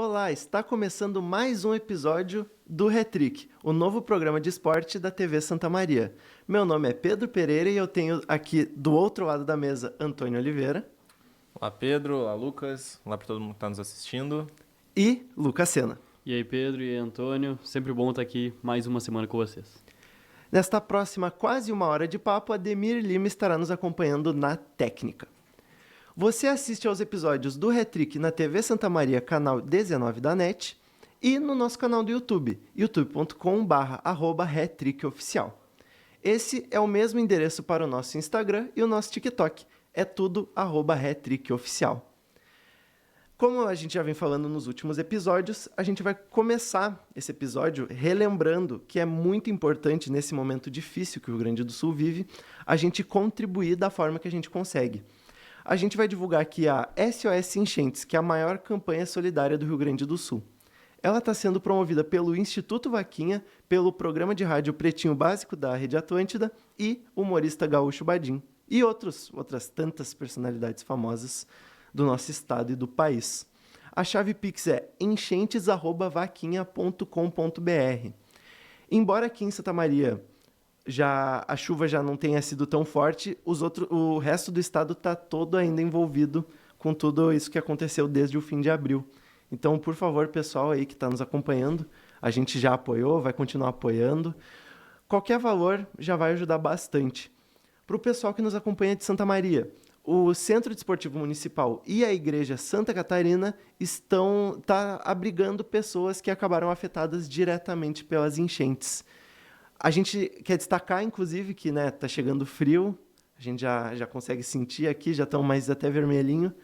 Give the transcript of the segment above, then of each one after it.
Olá, está começando mais um episódio do Hat-Trick, o novo programa de esporte da TV Santa Maria. Meu nome é Pedro Pereira e eu tenho aqui do outro lado da mesa Antônio Oliveira. Olá Pedro, olá Lucas, olá para todo mundo que está nos assistindo. E Lucas Sena. E aí Pedro e aí, Antônio, sempre bom estar aqui mais uma semana com vocês. Nesta próxima quase uma hora de papo, Ademir Lima estará nos acompanhando na técnica. Você assiste aos episódios do Hat-Trick na TV Santa Maria, canal 19 da NET, e no nosso canal do YouTube, youtube.com/hattrickoficial. Esse é o mesmo endereço para o nosso Instagram e o nosso TikTok, é tudo @hattrickoficial. Como a gente já vem falando nos últimos episódios, a gente vai começar esse episódio relembrando que é muito importante nesse momento difícil que o Rio Grande do Sul vive, a gente contribuir da forma que a gente consegue. A gente vai divulgar aqui a SOS Enchentes, que é a maior campanha solidária do Rio Grande do Sul. Ela está sendo promovida pelo Instituto Vaquinha, pelo programa de rádio Pretinho Básico da Rede Atlântida e o humorista Gaúcho Badim. E outras tantas personalidades famosas do nosso estado e do país. A chave Pix é enchentes@vaquinha.com.br. Embora aqui em Santa Maria a chuva já não tenha sido tão forte, o resto do estado está todo ainda envolvido com tudo isso que aconteceu desde o fim de abril. Então, por favor, pessoal aí que está nos acompanhando, a gente já apoiou, vai continuar apoiando. Qualquer valor já vai ajudar bastante. Para o pessoal que nos acompanha de Santa Maria, o Centro Desportivo Municipal e a Igreja Santa Catarina estão abrigando pessoas que acabaram afetadas diretamente pelas enchentes. A gente quer destacar, inclusive, que tá chegando frio, a gente já consegue sentir aqui, já estão mais até vermelhinho.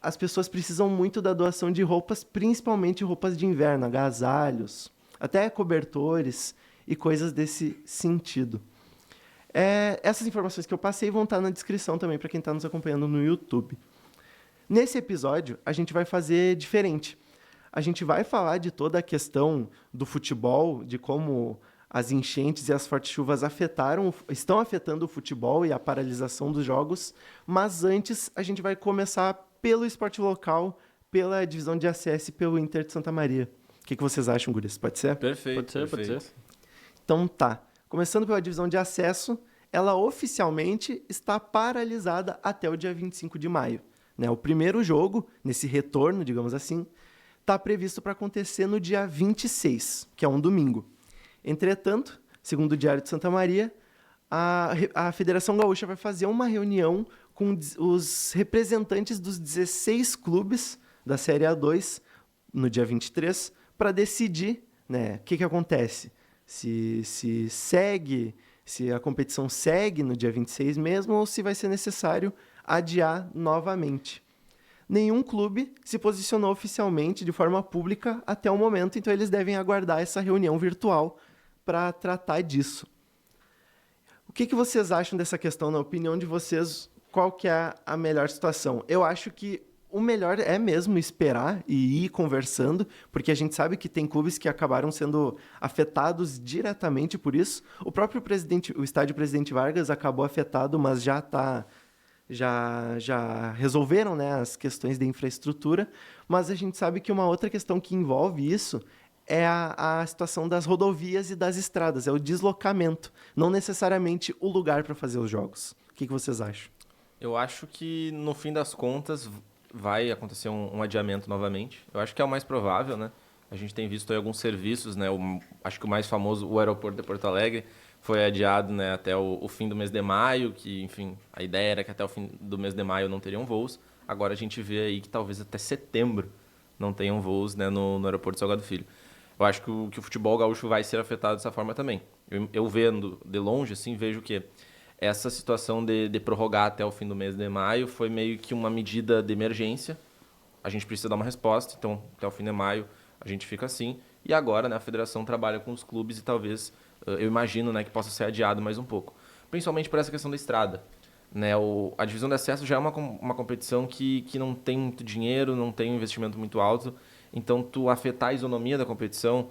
As pessoas precisam muito da doação de roupas, principalmente roupas de inverno, agasalhos, até cobertores e coisas desse sentido. Essas informações que eu passei vão estar na descrição também para quem está nos acompanhando no YouTube. Nesse episódio, a gente vai fazer diferente. A gente vai falar de toda a questão do futebol, de como as enchentes e as fortes chuvas estão afetando o futebol e a paralisação dos jogos, mas antes a gente vai começar pelo esporte local, pela divisão de acesso e pelo Inter de Santa Maria. O que vocês acham, guris? Pode ser? Perfeito. Pode ser. Então tá. Começando pela divisão de acesso, ela oficialmente está paralisada até o dia 25 de maio. O primeiro jogo, nesse retorno, digamos assim, está previsto para acontecer no dia 26, que é um domingo. Entretanto, segundo o Diário de Santa Maria, a Federação Gaúcha vai fazer uma reunião com os representantes dos 16 clubes da Série A2 no dia 23 para decidir o que acontece. Se a competição segue no dia 26 mesmo ou se vai ser necessário adiar novamente. Nenhum clube se posicionou oficialmente de forma pública até o momento, então eles devem aguardar essa reunião virtual para tratar disso. O que vocês acham dessa questão? Na opinião de vocês, qual que é a melhor situação? Eu acho que o melhor é mesmo esperar e ir conversando, porque a gente sabe que tem clubes que acabaram sendo afetados diretamente por isso. O próprio o estádio Presidente Vargas acabou afetado, mas já resolveram as questões de infraestrutura, mas a gente sabe que uma outra questão que envolve isso é a situação das rodovias e das estradas, é o deslocamento, não necessariamente o lugar para fazer os jogos. O que vocês acham? Eu acho que, no fim das contas, vai acontecer um adiamento novamente. Eu acho que é o mais provável, né? A gente tem visto aí alguns serviços, né? Acho que o mais famoso, o aeroporto de Porto Alegre, foi adiado, né, até o fim do mês de maio, que, enfim, a ideia era que até o fim do mês de maio não teriam voos. Agora a gente vê aí que talvez até setembro não tenham voos, né, no aeroporto de Salgado Filho. Eu acho que o futebol gaúcho vai ser afetado dessa forma também. Eu vendo de longe, assim, vejo que essa situação de prorrogar até o fim do mês de maio foi meio que uma medida de emergência. A gente precisa dar uma resposta, então até o fim de maio a gente fica assim. E agora, né, a federação trabalha com os clubes e talvez, eu imagino, né, que possa ser adiado mais um pouco. Principalmente por essa questão da estrada. Né, a divisão de acesso já é uma competição que não tem muito dinheiro, não tem um investimento muito alto. Então, tu afetar a isonomia da competição,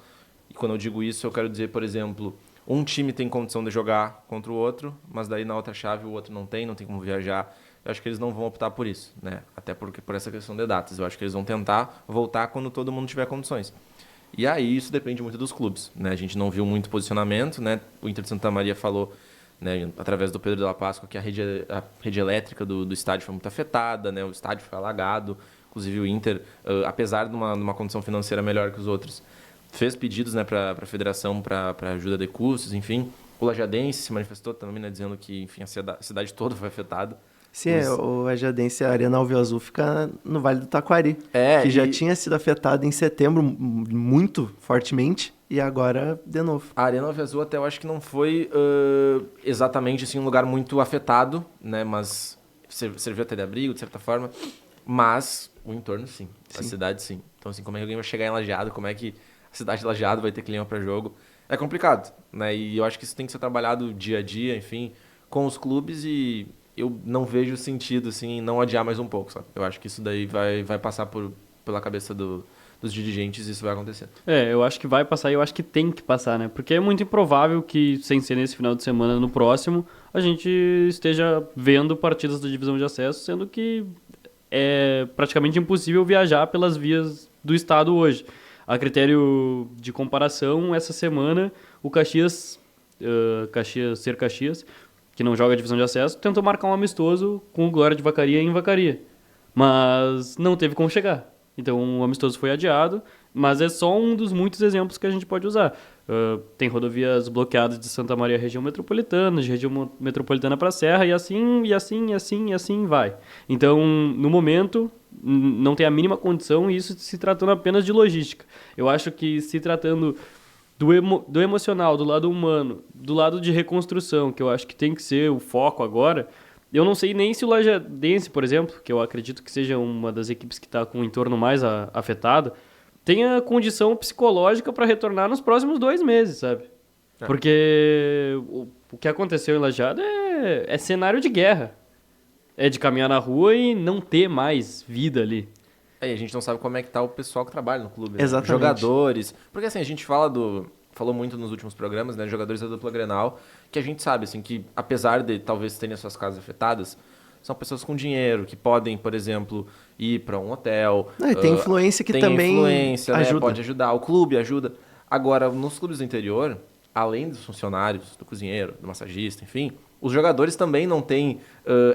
e quando eu digo isso, eu quero dizer, por exemplo, um time tem condição de jogar contra o outro, mas daí na outra chave o outro não tem como viajar eu acho que eles não vão optar por isso, né? Até porque por essa questão de datas. Eu acho que eles vão tentar voltar quando todo mundo tiver condições. E aí isso depende muito dos clubes, né? A gente não viu muito posicionamento, né? O Inter de Santa Maria falou, né, através do Pedro de la Páscoa, que a rede elétrica do estádio foi muito afetada, né? O estádio foi alagado. Inclusive o Inter, apesar de uma condição financeira melhor que os outros, fez pedidos, né, para a federação para ajuda de custos, enfim. O Lajadense se manifestou também, né, dizendo que, enfim, a cidade toda foi afetada. Sim, o Ajadense, a Arena Alvio Azul fica no Vale do Taquari, que já tinha sido afetada em setembro muito fortemente e agora de novo. A Arena Alvio Azul até eu acho que não foi exatamente assim, um lugar muito afetado, né, mas serviu até de abrigo, de certa forma, mas o entorno sim, a cidade sim. Então assim, como é que alguém vai chegar em Lajeado, como é que a cidade de Lajeado vai ter clima para jogo? É complicado, né, e eu acho que isso tem que ser trabalhado dia a dia, enfim, com os clubes e eu não vejo sentido, assim, em não adiar mais um pouco, sabe? Eu acho que isso daí vai passar pela cabeça dos dirigentes e isso vai acontecer. Eu acho que vai passar e eu acho que tem que passar, né? Porque é muito improvável que, sem ser nesse final de semana, no próximo, a gente esteja vendo partidas da divisão de acesso, sendo que é praticamente impossível viajar pelas vias do estado hoje. A critério de comparação, essa semana, o Caxias, que não joga a divisão de acesso, tentou marcar um amistoso com o Glória de Vacaria em Vacaria. Mas não teve como chegar. Então o amistoso foi adiado, mas é só um dos muitos exemplos que a gente pode usar. Tem rodovias bloqueadas de Santa Maria região metropolitana, de região metropolitana para a Serra, e assim vai. Então, no momento, não tem a mínima condição, e isso se tratando apenas de logística. Eu acho que se tratando do emocional, do lado humano, do lado de reconstrução, que eu acho que tem que ser o foco agora. Eu não sei nem se o Lajadense, por exemplo, que eu acredito que seja uma das equipes que está com o entorno mais afetado, tenha condição psicológica para retornar nos próximos 2 meses, sabe? Porque o que aconteceu em Lajeado é cenário de guerra. É de caminhar na rua e não ter mais vida ali. E a gente não sabe como é que tá o pessoal que trabalha no clube. Exatamente. Né? Jogadores. Porque assim, a gente falou muito nos últimos programas, né? Jogadores da dupla Grenal, que a gente sabe, assim, que apesar de talvez terem as suas casas afetadas, são pessoas com dinheiro, que podem, por exemplo, ir para um hotel. E tem influência que também ajuda. Né? Pode ajudar. O clube ajuda. Agora, nos clubes do interior, além dos funcionários, do cozinheiro, do massagista, enfim, os jogadores também não têm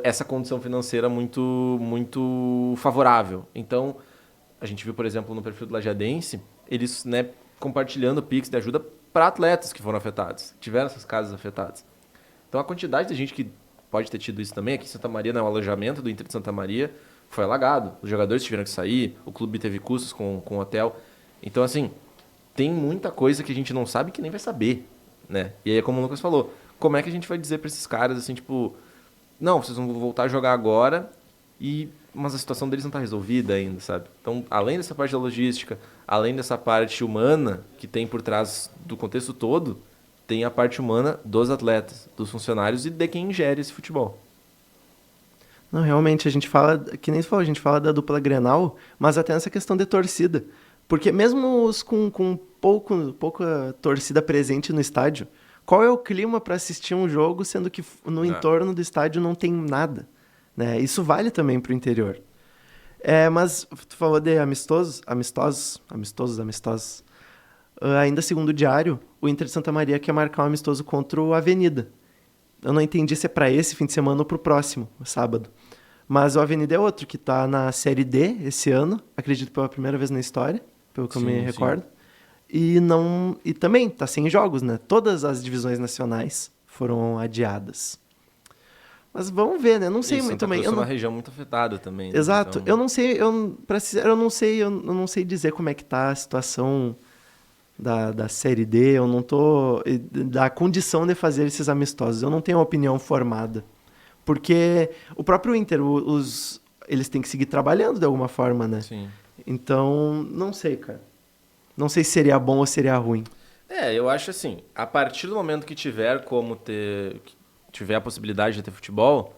essa condição financeira muito favorável. Então, a gente viu, por exemplo, no perfil do Lajadense, eles, né, compartilhando Pix de ajuda para atletas que foram afetados, tiveram essas casas afetadas. Então, a quantidade de gente que pode ter tido isso também, aqui em Santa Maria, né, o alojamento do Inter de Santa Maria foi alagado. Os jogadores tiveram que sair, o clube teve custos com o hotel. Então, assim, tem muita coisa que a gente não sabe que nem vai saber, né? E aí, como o Lucas falou, como é que a gente vai dizer para esses caras, assim, tipo, não, vocês vão voltar a jogar agora, mas a situação deles não está resolvida ainda, sabe? Então, além dessa parte da logística, além dessa parte humana que tem por trás do contexto todo, tem a parte humana dos atletas, dos funcionários e de quem gera esse futebol. Não, realmente, a gente fala, que nem você falou, a gente fala da dupla Grenal, mas até nessa questão de torcida. Porque mesmo os com pouca torcida presente no estádio, qual é o clima para assistir um jogo, sendo que no entorno do estádio não tem nada? Né? Isso vale também para o interior. Mas tu falou de amistosos. Ainda segundo o Diário, o Inter de Santa Maria quer marcar um amistoso contra o Avenida. Eu não entendi se é para esse fim de semana ou para o próximo, sábado. Mas o Avenida é outro, que está na Série D esse ano, acredito pela primeira vez na história, pelo que eu me recordo. E também está sem jogos, né? Todas as divisões nacionais foram adiadas. Mas vamos ver, né? Não sei muito também. É uma região muito afetada também. Né? Exato. Então... Eu não sei, eu não sei dizer como é que tá a situação da Série D, eu não tô da condição de fazer esses amistosos. Eu não tenho uma opinião formada. Porque o próprio Inter, eles têm que seguir trabalhando de alguma forma, né? Sim. Então, não sei, cara. Não sei se seria bom ou seria ruim. Eu acho assim, a partir do momento que tiver a possibilidade de ter futebol,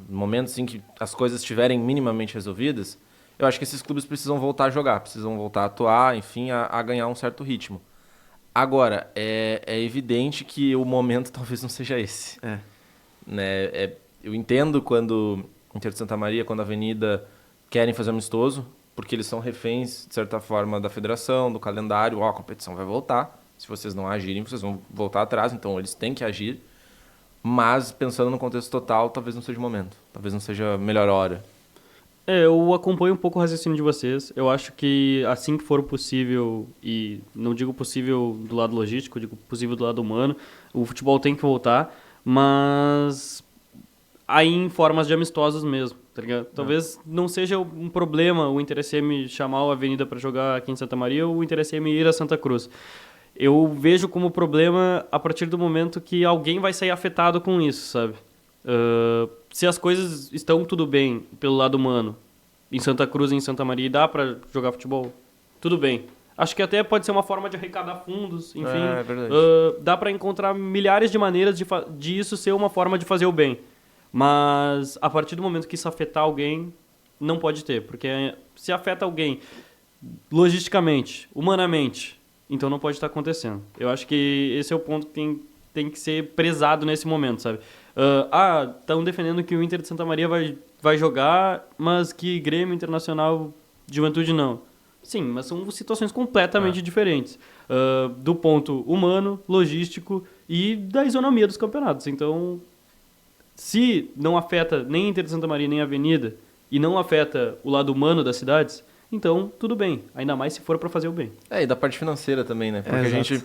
no momento assim que as coisas estiverem minimamente resolvidas, eu acho que esses clubes precisam voltar a jogar, precisam voltar a atuar, enfim, a ganhar um certo ritmo. Agora, é evidente que o momento talvez não seja esse. Né? Eu entendo quando Inter de Santa Maria, quando a Avenida querem fazer amistoso, porque eles são reféns, de certa forma, da federação, do calendário. Ó, a competição vai voltar. Se vocês não agirem, vocês vão voltar atrás. Então, eles têm que agir. Mas, pensando no contexto total, talvez não seja o momento. Talvez não seja a melhor hora. Eu acompanho um pouco o raciocínio de vocês. Eu acho que assim que for possível, e não digo possível do lado logístico, digo possível do lado humano, o futebol tem que voltar, mas aí em formas de amistosos mesmo, tá ligado? Talvez não seja um problema o Inter SM chamar a Avenida para jogar aqui em Santa Maria ou o Inter SM ir a Santa Cruz. Eu vejo como problema a partir do momento que alguém vai sair afetado com isso, sabe? Se as coisas estão tudo bem pelo lado humano, em Santa Cruz e em Santa Maria, dá pra jogar futebol? Tudo bem. Acho que até pode ser uma forma de arrecadar fundos, enfim. É verdade. Dá pra encontrar milhares de maneiras de isso ser uma forma de fazer o bem. Mas a partir do momento que isso afetar alguém, não pode ter. Porque se afeta alguém logisticamente, humanamente, então não pode estar acontecendo. Eu acho que esse é o ponto que tem que ser prezado nesse momento, sabe? Estão defendendo que o Inter de Santa Maria vai jogar, mas que Grêmio Internacional de Juventude não. Sim, mas são situações completamente diferentes. Do ponto humano, logístico e da isonomia dos campeonatos. Então, se não afeta nem Inter de Santa Maria nem a Avenida e não afeta o lado humano das cidades, então tudo bem. Ainda mais se for para fazer o bem. E da parte financeira também, né? Porque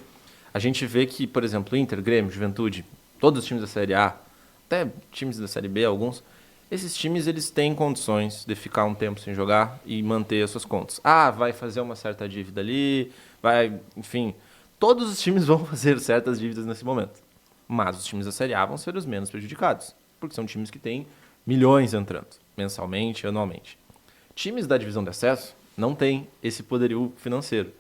a gente vê que, por exemplo, Inter, Grêmio, Juventude, todos os times da Série A, até times da Série B, alguns, esses times eles têm condições de ficar um tempo sem jogar e manter as suas contas. Vai fazer uma certa dívida ali, enfim, todos os times vão fazer certas dívidas nesse momento. Mas os times da Série A vão ser os menos prejudicados, porque são times que têm milhões entrando, mensalmente, anualmente. Times da divisão de acesso não têm esse poderio financeiro.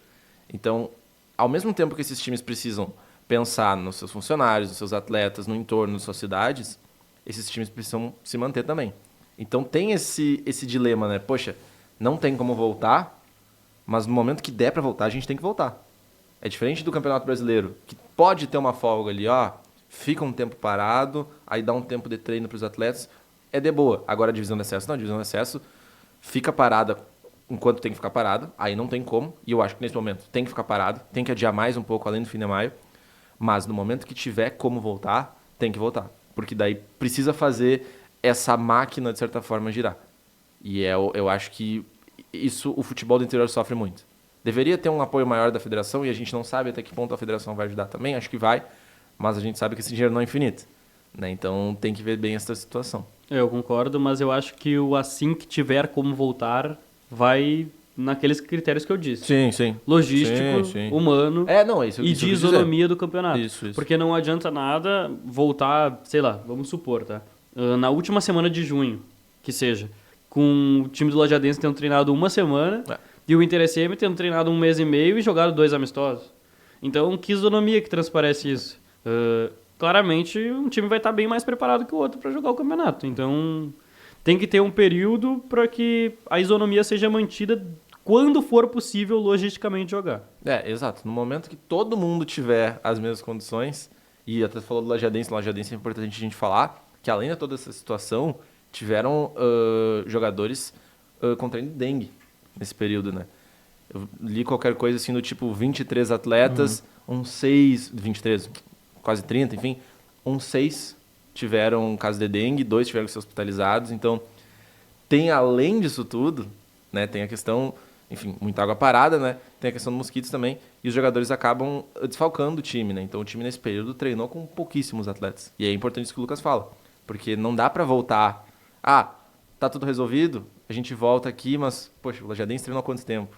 Então, ao mesmo tempo que esses times precisam pensar nos seus funcionários, nos seus atletas, no entorno, nas suas cidades, esses times precisam se manter também. Então tem esse dilema, né? Poxa, não tem como voltar, mas no momento que der para voltar, a gente tem que voltar. É diferente do Campeonato Brasileiro, que pode ter uma folga ali, fica um tempo parado, aí dá um tempo de treino para os atletas, é de boa. Agora a divisão de acesso não, a divisão de acesso fica parada enquanto tem que ficar parada, aí não tem como, e eu acho que nesse momento tem que ficar parado, tem que adiar mais um pouco além do fim de maio, mas no momento que tiver como voltar, tem que voltar. Porque daí precisa fazer essa máquina, de certa forma, girar. E eu acho que isso o futebol do interior sofre muito. Deveria ter um apoio maior da federação, e a gente não sabe até que ponto a federação vai ajudar também, acho que vai, mas a gente sabe que esse dinheiro não é infinito. Né? Então tem que ver bem essa situação. Eu concordo, mas eu acho que o assim que tiver como voltar vai naqueles critérios que eu disse. Sim. Logístico, sim. humano Isso e de isonomia do campeonato. Isso. Porque não adianta nada voltar, sei lá, vamos supor, tá? Na última semana de junho, que seja, com o time do Lajadense tendo treinado uma semana e o Inter SM tendo treinado 1 mês e meio e jogado 2 amistosos. Então, que isonomia que transparece isso? Claramente, um time vai estar bem mais preparado que o outro para jogar o campeonato. Então, tem que ter um período para que a isonomia seja mantida quando for possível logisticamente jogar. Exato. No momento que todo mundo tiver as mesmas condições, e até falou do Lajadense é importante a gente falar que além de toda essa situação, tiveram jogadores contraindo dengue nesse período, né? Eu li qualquer coisa assim do tipo 23 atletas, 23, quase 30, enfim, 6 tiveram caso de dengue, 2 tiveram que ser hospitalizados. Então, tem além disso tudo, né, tem a questão, enfim, muita água parada, né? Tem a questão dos mosquitos também, e os jogadores acabam desfalcando o time, né? Então, o time nesse período treinou com pouquíssimos atletas. E é importante isso que o Lucas fala, porque não dá pra voltar, tá tudo resolvido, a gente volta aqui, mas, poxa, o Lajadense treinou há quanto tempo?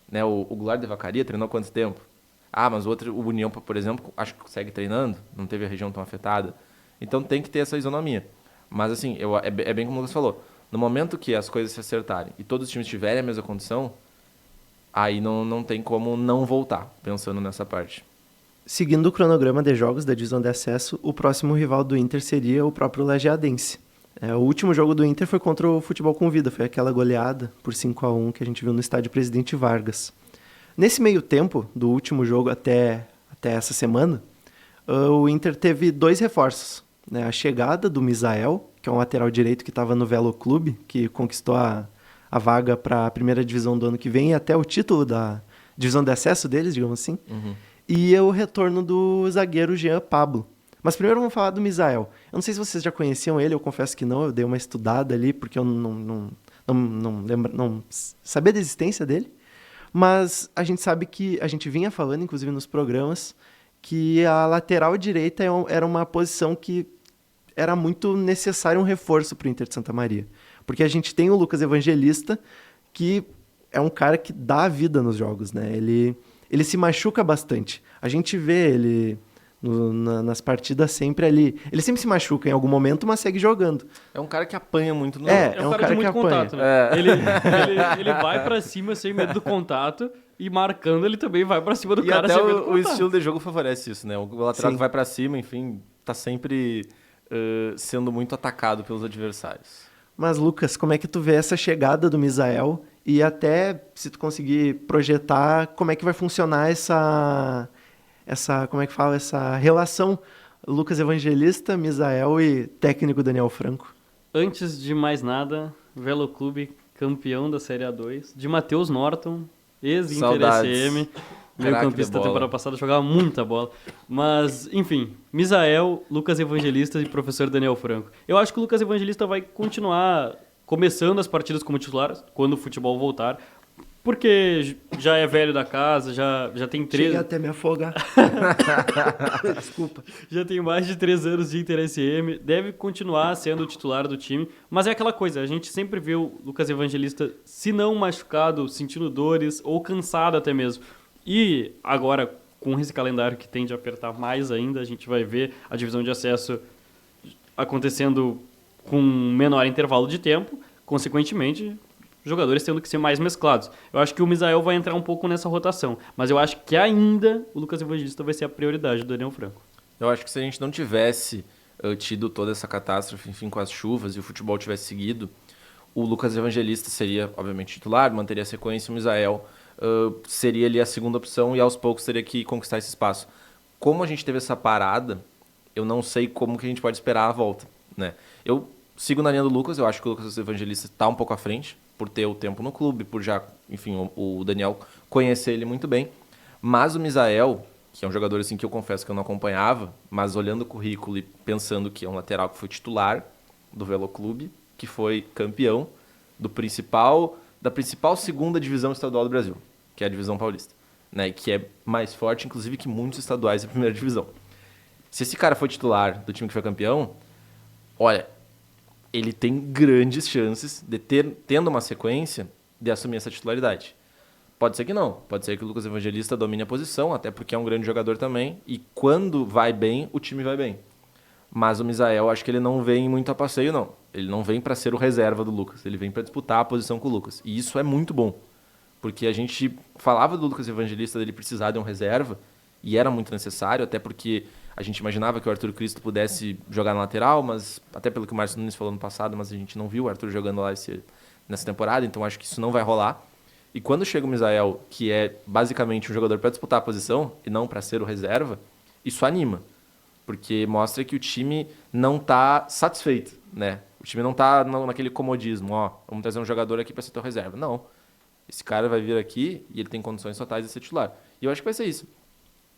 Né? O Goulart de Vacaria treinou há quanto tempo? Mas o outro, o União, por exemplo, acho que segue treinando, não teve a região tão afetada. Então tem que ter essa isonomia. Mas assim, é bem como o Lucas falou, no momento que as coisas se acertarem e todos os times tiverem a mesma condição, aí não tem como não voltar, pensando nessa parte. Seguindo o cronograma de jogos da divisão de acesso, o próximo rival do Inter seria o próprio Lajeadense. O último jogo do Inter foi contra o Futebol Convida, foi aquela goleada por 5-1 que a gente viu no estádio Presidente Vargas. Nesse meio tempo, do último jogo até essa semana, o Inter teve 2 reforços. Né? A chegada do Misael, que é um lateral direito que estava no Velo Clube, que conquistou a vaga para a primeira divisão do ano que vem e até o título da divisão de acesso deles, digamos assim. E o retorno do zagueiro Jean Pablo. Mas primeiro vamos falar do Misael. Eu não sei se vocês já conheciam ele, eu confesso que não, eu dei uma estudada ali, porque eu não sabia da existência dele. Mas a gente sabe que, a gente vinha falando, inclusive nos programas, que a lateral direita era uma posição que era muito necessário um reforço para o Inter de Santa Maria. Porque a gente tem o Lucas Evangelista, que é um cara que dá a vida nos jogos, né? Ele se machuca bastante. A gente vê ele nas partidas sempre ali. Ele sempre se machuca em algum momento, mas segue jogando. É um cara que apanha muito no É um cara de muito que contato, né? Ele vai pra cima sem medo do contato e marcando ele também vai pra cima do cara até sem medo do contato. o estilo de jogo favorece isso, né? O lateral Sim. que vai pra cima, enfim, tá sempre sendo muito atacado pelos adversários. Mas, Lucas, como é que tu vê essa chegada do Misael e até, se tu conseguir projetar, como é que vai funcionar essa relação Lucas Evangelista, Misael e técnico Daniel Franco? Antes de mais nada, Velo Clube campeão da Série A2, de Matheus Norton, ex-Inter Saudades. SM, meio Craque campista de da bola. temporada passada, jogava muita bola. Mas, enfim, Misael, Lucas Evangelista e professor Daniel Franco. Eu acho que o Lucas Evangelista vai continuar começando as partidas como titular, quando o futebol voltar, porque já é velho da casa, já tem Cheguei até me afogar. Desculpa. Já tem mais de 3 anos de Inter SM, deve continuar sendo o titular do time, mas é aquela coisa, a gente sempre vê o Lucas Evangelista, se não machucado, sentindo dores ou cansado até mesmo. E agora, com esse calendário que tende a apertar mais ainda, a gente vai ver a divisão de acesso acontecendo com menor intervalo de tempo, consequentemente, jogadores tendo que ser mais mesclados. Eu acho que o Misael vai entrar um pouco nessa rotação, mas eu acho que ainda o Lucas Evangelista vai ser a prioridade do Daniel Franco. Eu acho que se a gente não tivesse tido toda essa catástrofe, enfim, com as chuvas e o futebol tivesse seguido, o Lucas Evangelista seria, obviamente, titular, manteria a sequência, o Misael seria ali a segunda opção e aos poucos teria que conquistar esse espaço. Como a gente teve essa parada, eu não sei como que a gente pode esperar a volta, né? Eu sigo na linha do Lucas, eu acho que o Lucas Evangelista está um pouco à frente, por ter o tempo no clube, por já, enfim, o Daniel conhecer ele muito bem. Mas o Misael, que é um jogador assim que eu confesso que eu não acompanhava, mas olhando o currículo e pensando que é um lateral que foi titular do Velo Clube, que foi campeão da principal segunda divisão estadual do Brasil, que é a divisão paulista, né? Que é mais forte, inclusive, que muitos estaduais da primeira divisão. Se esse cara for titular do time que foi campeão, olha, ele tem grandes chances de tendo uma sequência, de assumir essa titularidade. Pode ser que não. Pode ser que o Lucas Evangelista domine a posição, até porque é um grande jogador também. E quando vai bem, o time vai bem. Mas o Misael, acho que ele não vem muito a passeio, não. Ele não vem para ser o reserva do Lucas. Ele vem para disputar a posição com o Lucas. E isso é muito bom. Porque a gente falava do Lucas Evangelista, dele precisar de um reserva, e era muito necessário, até porque a gente imaginava que o Arthur Cristo pudesse jogar na lateral, mas até pelo que o Márcio Nunes falou no passado, mas a gente não viu o Arthur jogando lá nessa temporada, então acho que isso não vai rolar. E quando chega o Misael, que é basicamente um jogador para disputar a posição e não para ser o reserva, isso anima, porque mostra que o time não está satisfeito, né? O time não está naquele comodismo, vamos trazer um jogador aqui para ser teu reserva. Não, esse cara vai vir aqui e ele tem condições totais de ser titular. E eu acho que vai ser isso.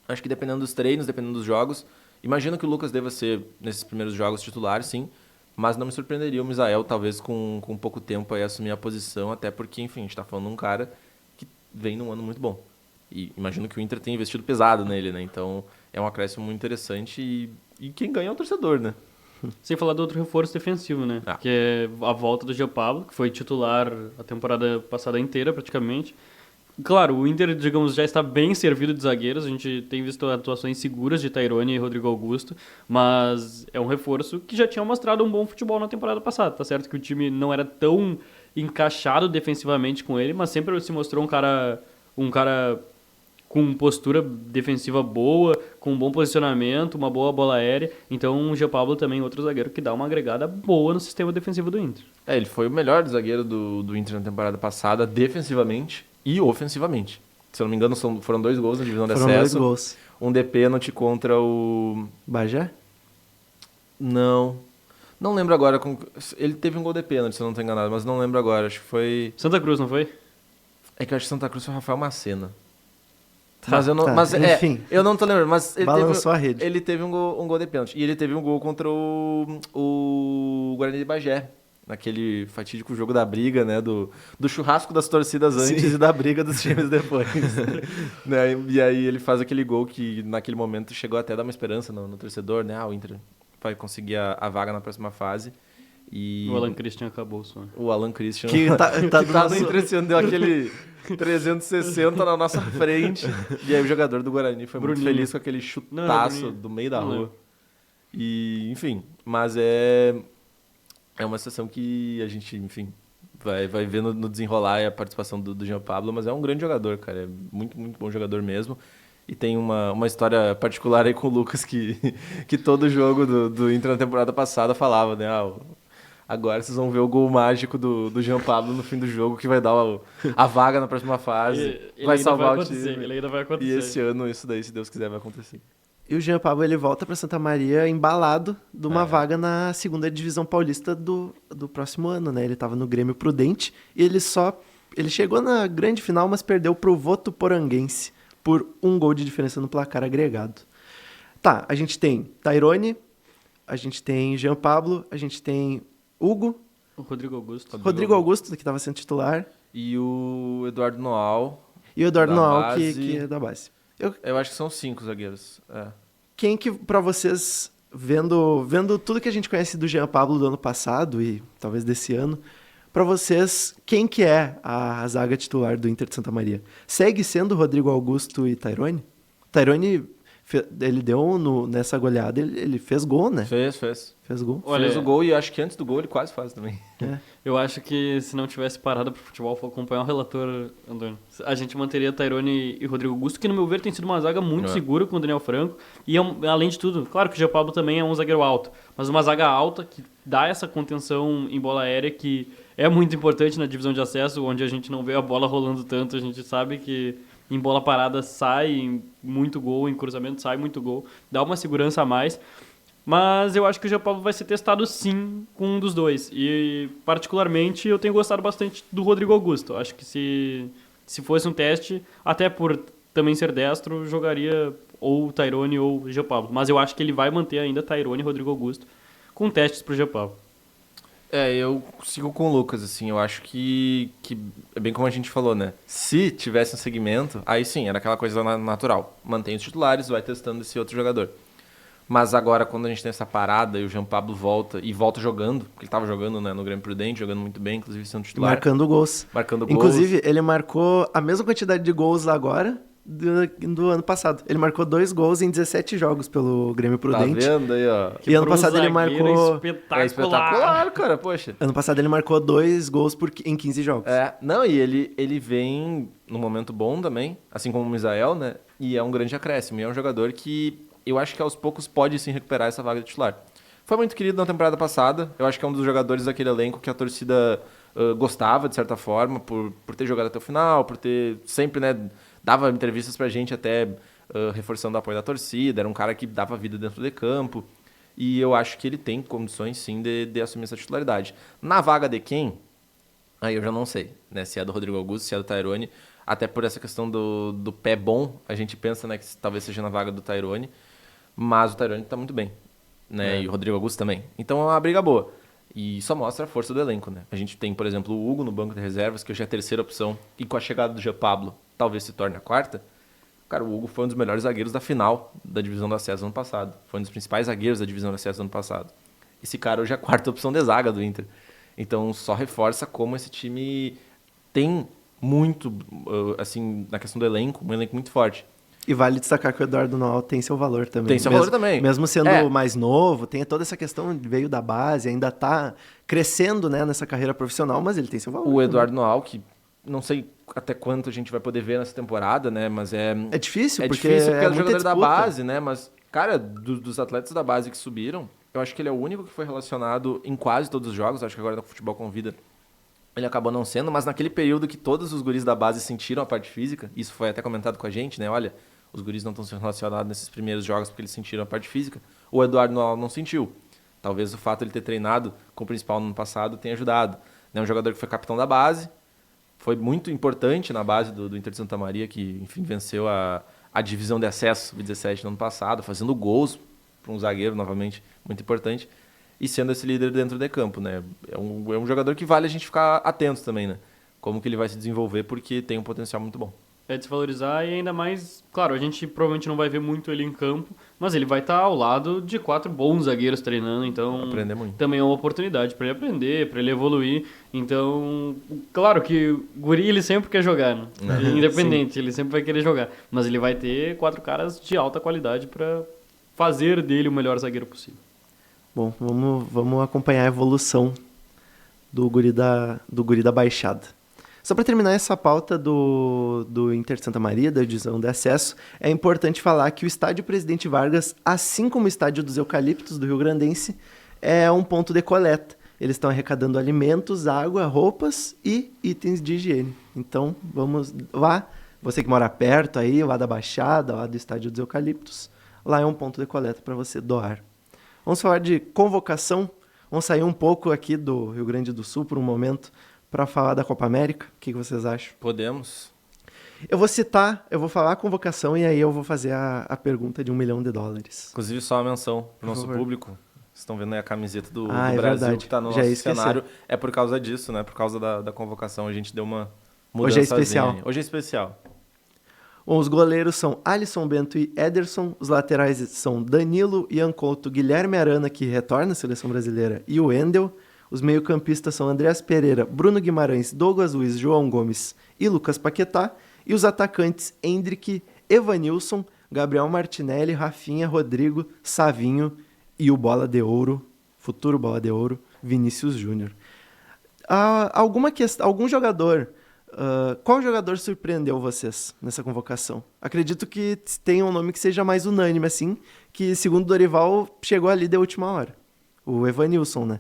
Acho que dependendo dos treinos, dependendo dos jogos, imagino que o Lucas deva ser, nesses primeiros jogos, titular, sim, mas não me surpreenderia o Misael, talvez com pouco tempo, aí assumir a posição, até porque, enfim, a gente está falando de um cara que vem num ano muito bom. E imagino que o Inter tem investido pesado nele, né? Então é um acréscimo muito interessante e quem ganha é o torcedor, né? Sem falar do outro reforço defensivo, né? Que é a volta do Jean Pablo, que foi titular a temporada passada inteira, praticamente. Claro, o Inter, digamos, já está bem servido de zagueiros. A gente tem visto atuações seguras de Tairone e Rodrigo Augusto, mas é um reforço que já tinha mostrado um bom futebol na temporada passada. Tá certo que o time não era tão encaixado defensivamente com ele, mas sempre se mostrou um cara com postura defensiva boa, com um bom posicionamento, uma boa bola aérea. Então o Jean Pablo também é outro zagueiro que dá uma agregada boa no sistema defensivo do Inter. Ele foi o melhor zagueiro do Inter na temporada passada, defensivamente e ofensivamente. Se eu não me engano, foram 2 gols na divisão de acesso. 2 gols. Um de pênalti contra o... Bagé? Não. Não lembro agora. Ele teve um gol de pênalti, se eu não estou enganado, mas não lembro agora. Acho que foi... Santa Cruz, não foi? É que eu acho que Santa Cruz foi o Rafael Macena. Tá, Mas eu não, tá, mas enfim. eu não tô lembrando, mas Balançou a rede. ele teve um gol de pênalti. E ele teve um gol contra o Guarani de Bagé, naquele fatídico jogo da briga, né, do churrasco das torcidas antes Sim. e da briga dos times depois. Né? E aí ele faz aquele gol que naquele momento chegou até a dar uma esperança no torcedor, né? O Inter vai conseguir a vaga na próxima fase. E O Alan Christian acabou o sonho. o Alan Christian Que tá que do tá no nosso- Inter esse ano, deu aquele 360 na nossa frente. E aí o jogador do Guarani foi muito Bruninho. feliz com aquele Não, chutaço Bruninho. do meio da Não rua. lembro. E, enfim, mas é uma situação que a gente, enfim, vai ver no desenrolar a participação do Jean Pablo, mas é um grande jogador, cara. É muito, muito bom jogador mesmo. E tem uma história particular aí com o Lucas que todo jogo do Inter na temporada passada falava, né? Agora vocês vão ver o gol mágico do Jean Pablo no fim do jogo, que vai dar a vaga na próxima fase, Ele vai ainda salvar o acontecer, time. Ele ainda vai E acontecer. esse ano isso daí, se Deus quiser, vai acontecer. E o Jean Pablo ele volta para Santa Maria embalado de uma vaga na segunda divisão paulista do próximo ano, né? Ele estava no Grêmio Prudente e ele chegou na grande final, mas perdeu pro Votuporanguense por 1 gol de diferença no placar agregado. Tá, a gente tem Tairone, a gente tem Jean Pablo, a gente tem Hugo, O Rodrigo Augusto. Rodrigo Augusto, que estava sendo titular, E o Eduardo Noal, e o Eduardo Da Noal, base. que é da base. eu acho que são 5 zagueiros. É. Quem que, pra vocês, vendo tudo que a gente conhece do Jean Pablo do ano passado e talvez desse ano, pra vocês, quem que é a zaga titular do Inter de Santa Maria? Segue sendo Rodrigo Augusto e Tairone? Tairone, ele deu nessa goleada, ele fez gol, né? Fez. Fez gol. Olha, Fez o gol e acho que antes do gol ele quase faz também. Eu acho que se não tivesse parado pro futebol for acompanhar o relator, Antônio, a gente manteria Tairone e Rodrigo Augusto, que no meu ver tem sido uma zaga muito segura com o Daniel Franco. E além de tudo, claro que o Jean Pablo também é um zagueiro alto, mas uma zaga alta que dá essa contenção em bola aérea que é muito importante na divisão de acesso, onde a gente não vê a bola rolando tanto. A gente sabe que em bola parada sai muito gol, em cruzamento sai muito gol, dá uma segurança a mais. Mas eu acho que o Jean Pablo vai ser testado sim com um dos dois. E particularmente eu tenho gostado bastante do Rodrigo Augusto. Acho que se fosse um teste, até por também ser destro, jogaria ou Tairone ou Jean Pablo. Mas eu acho que ele vai manter ainda Tairone e Rodrigo Augusto com testes pro Jean Pablo. Eu sigo com o Lucas, assim, eu acho que é bem como a gente falou, né? Se tivesse um segmento, aí sim, era aquela coisa natural. Mantém os titulares, vai testando esse outro jogador. Mas agora, quando a gente tem essa parada e o Jean Pablo volta jogando, porque ele estava jogando, né, no Grêmio Prudente, jogando muito bem, inclusive sendo titular. Marcando gols. Marcando gols. Inclusive, ele marcou a mesma quantidade de gols lá agora do ano passado. Ele marcou 2 gols em 17 jogos pelo Grêmio Tá Prudente. vendo aí, ó? E ano Pro passado ele zagueiro marcou... espetacular. É espetacular, cara, poxa. Ano passado ele marcou 2 gols em 15 jogos. Não, e ele vem num momento bom também, assim como o Misael, né? E é um grande acréscimo. E é um jogador que eu acho que aos poucos pode sim recuperar essa vaga de titular. Foi muito querido na temporada passada. Eu acho que é um dos jogadores daquele elenco que a torcida gostava, de certa forma, por ter jogado até o final, por ter sempre, né, dava entrevistas pra gente até reforçando o apoio da torcida. Era um cara que dava vida dentro de campo. E eu acho que ele tem condições, sim, de assumir essa titularidade. Na vaga de quem? Aí eu já não sei, né? Se é do Rodrigo Augusto, se é do Tairone. Até por essa questão do pé bom, a gente pensa, né, que talvez seja na vaga do Tairone. Mas o Tairone tá muito bem, né? E o Rodrigo Augusto também. Então é uma briga boa. E só mostra a força do elenco, né? A gente tem, por exemplo, o Hugo no banco de reservas, que hoje é a terceira opção. E com a chegada do Jean Pablo, talvez se torne a quarta. Cara, o Hugo foi um dos melhores zagueiros da final da divisão do acesso do ano passado. Foi um dos principais zagueiros da divisão do acesso do ano passado. Esse cara hoje é a quarta opção de zaga do Inter. Então só reforça como esse time tem muito, assim, na questão do elenco, um elenco muito forte. E vale destacar que o Eduardo Noal tem seu valor também. Tem seu valor também. Mesmo sendo mais novo, tem toda essa questão, veio da base, ainda está crescendo, né, nessa carreira profissional, mas ele tem seu valor. O também. Eduardo Noal, que não sei até quanto a gente vai poder ver nessa temporada, né, mas É difícil, porque difícil porque é é o muita jogador da disputa. base, né, mas, cara, dos atletas da base que subiram, eu acho que ele é o único que foi relacionado em quase todos os jogos, acho que agora no Futebol Convida ele acabou não sendo, mas naquele período que todos os guris da base sentiram a parte física, isso foi até comentado com a gente, né, olha, os guris não estão sendo relacionados nesses primeiros jogos porque eles sentiram a parte física, o Eduardo não sentiu. Talvez o fato de ele ter treinado com o principal no ano passado tenha ajudado. É um jogador que foi capitão da base, foi muito importante na base do Inter de Santa Maria, que, enfim, venceu a divisão de acesso sub-17 no ano passado, fazendo gols para um zagueiro, novamente, muito importante, e sendo esse líder dentro de campo, né? É um jogador que vale a gente ficar atento também, né? Como que ele vai se desenvolver, porque tem um potencial muito bom. É desvalorizar e ainda mais... Claro, a gente provavelmente não vai ver muito ele em campo, mas ele vai estar ao lado de 4 bons zagueiros treinando, então... Aprender muito. Também é uma oportunidade para ele aprender, para ele evoluir. Então, claro que o guri ele sempre quer jogar, né? Independente, ele sempre vai querer jogar. Mas ele vai ter 4 caras de alta qualidade para fazer dele o melhor zagueiro possível. Bom, vamos acompanhar a evolução do guri da Baixada. Só para terminar essa pauta do Inter de Santa Maria, da divisão de acesso, é importante falar que o estádio Presidente Vargas, assim como o estádio dos Eucaliptos do Rio Grandense, é um ponto de coleta. Eles estão arrecadando alimentos, água, roupas e itens de higiene. Então, vamos lá, você que mora perto aí, lá da Baixada, lá do estádio dos Eucaliptos, lá é um ponto de coleta para você doar. Vamos falar de convocação, vamos sair um pouco aqui do Rio Grande do Sul por um momento, para falar da Copa América. O que vocês acham? Podemos. Eu vou falar a convocação e aí eu vou fazer a pergunta de $1 milhão. Inclusive, só uma menção para o nosso público. Vocês estão vendo aí a camiseta do é Brasil verdade. que está no Já nosso cenário. É por causa disso, né? Por causa da convocação. A gente deu uma mudança. Hoje é especial. Hoje é especial. Bom, os goleiros são Alisson Bento e Ederson. Os laterais são Danilo, Ian Couto, Guilherme Arana, que retorna à seleção brasileira, e o Wendel. Os meio-campistas são Andreas Pereira, Bruno Guimarães, Douglas Luiz, João Gomes e Lucas Paquetá. E os atacantes Endrick, Evanilson, Gabriel Martinelli, Rafinha, Rodrigo, Savinho e o Bola de Ouro, futuro Bola de Ouro, Vinícius Júnior. Algum jogador... qual jogador surpreendeu vocês nessa convocação? Acredito que tenha um nome que seja mais unânime, assim, que segundo Dorival chegou ali de última hora. O Evanilson, né?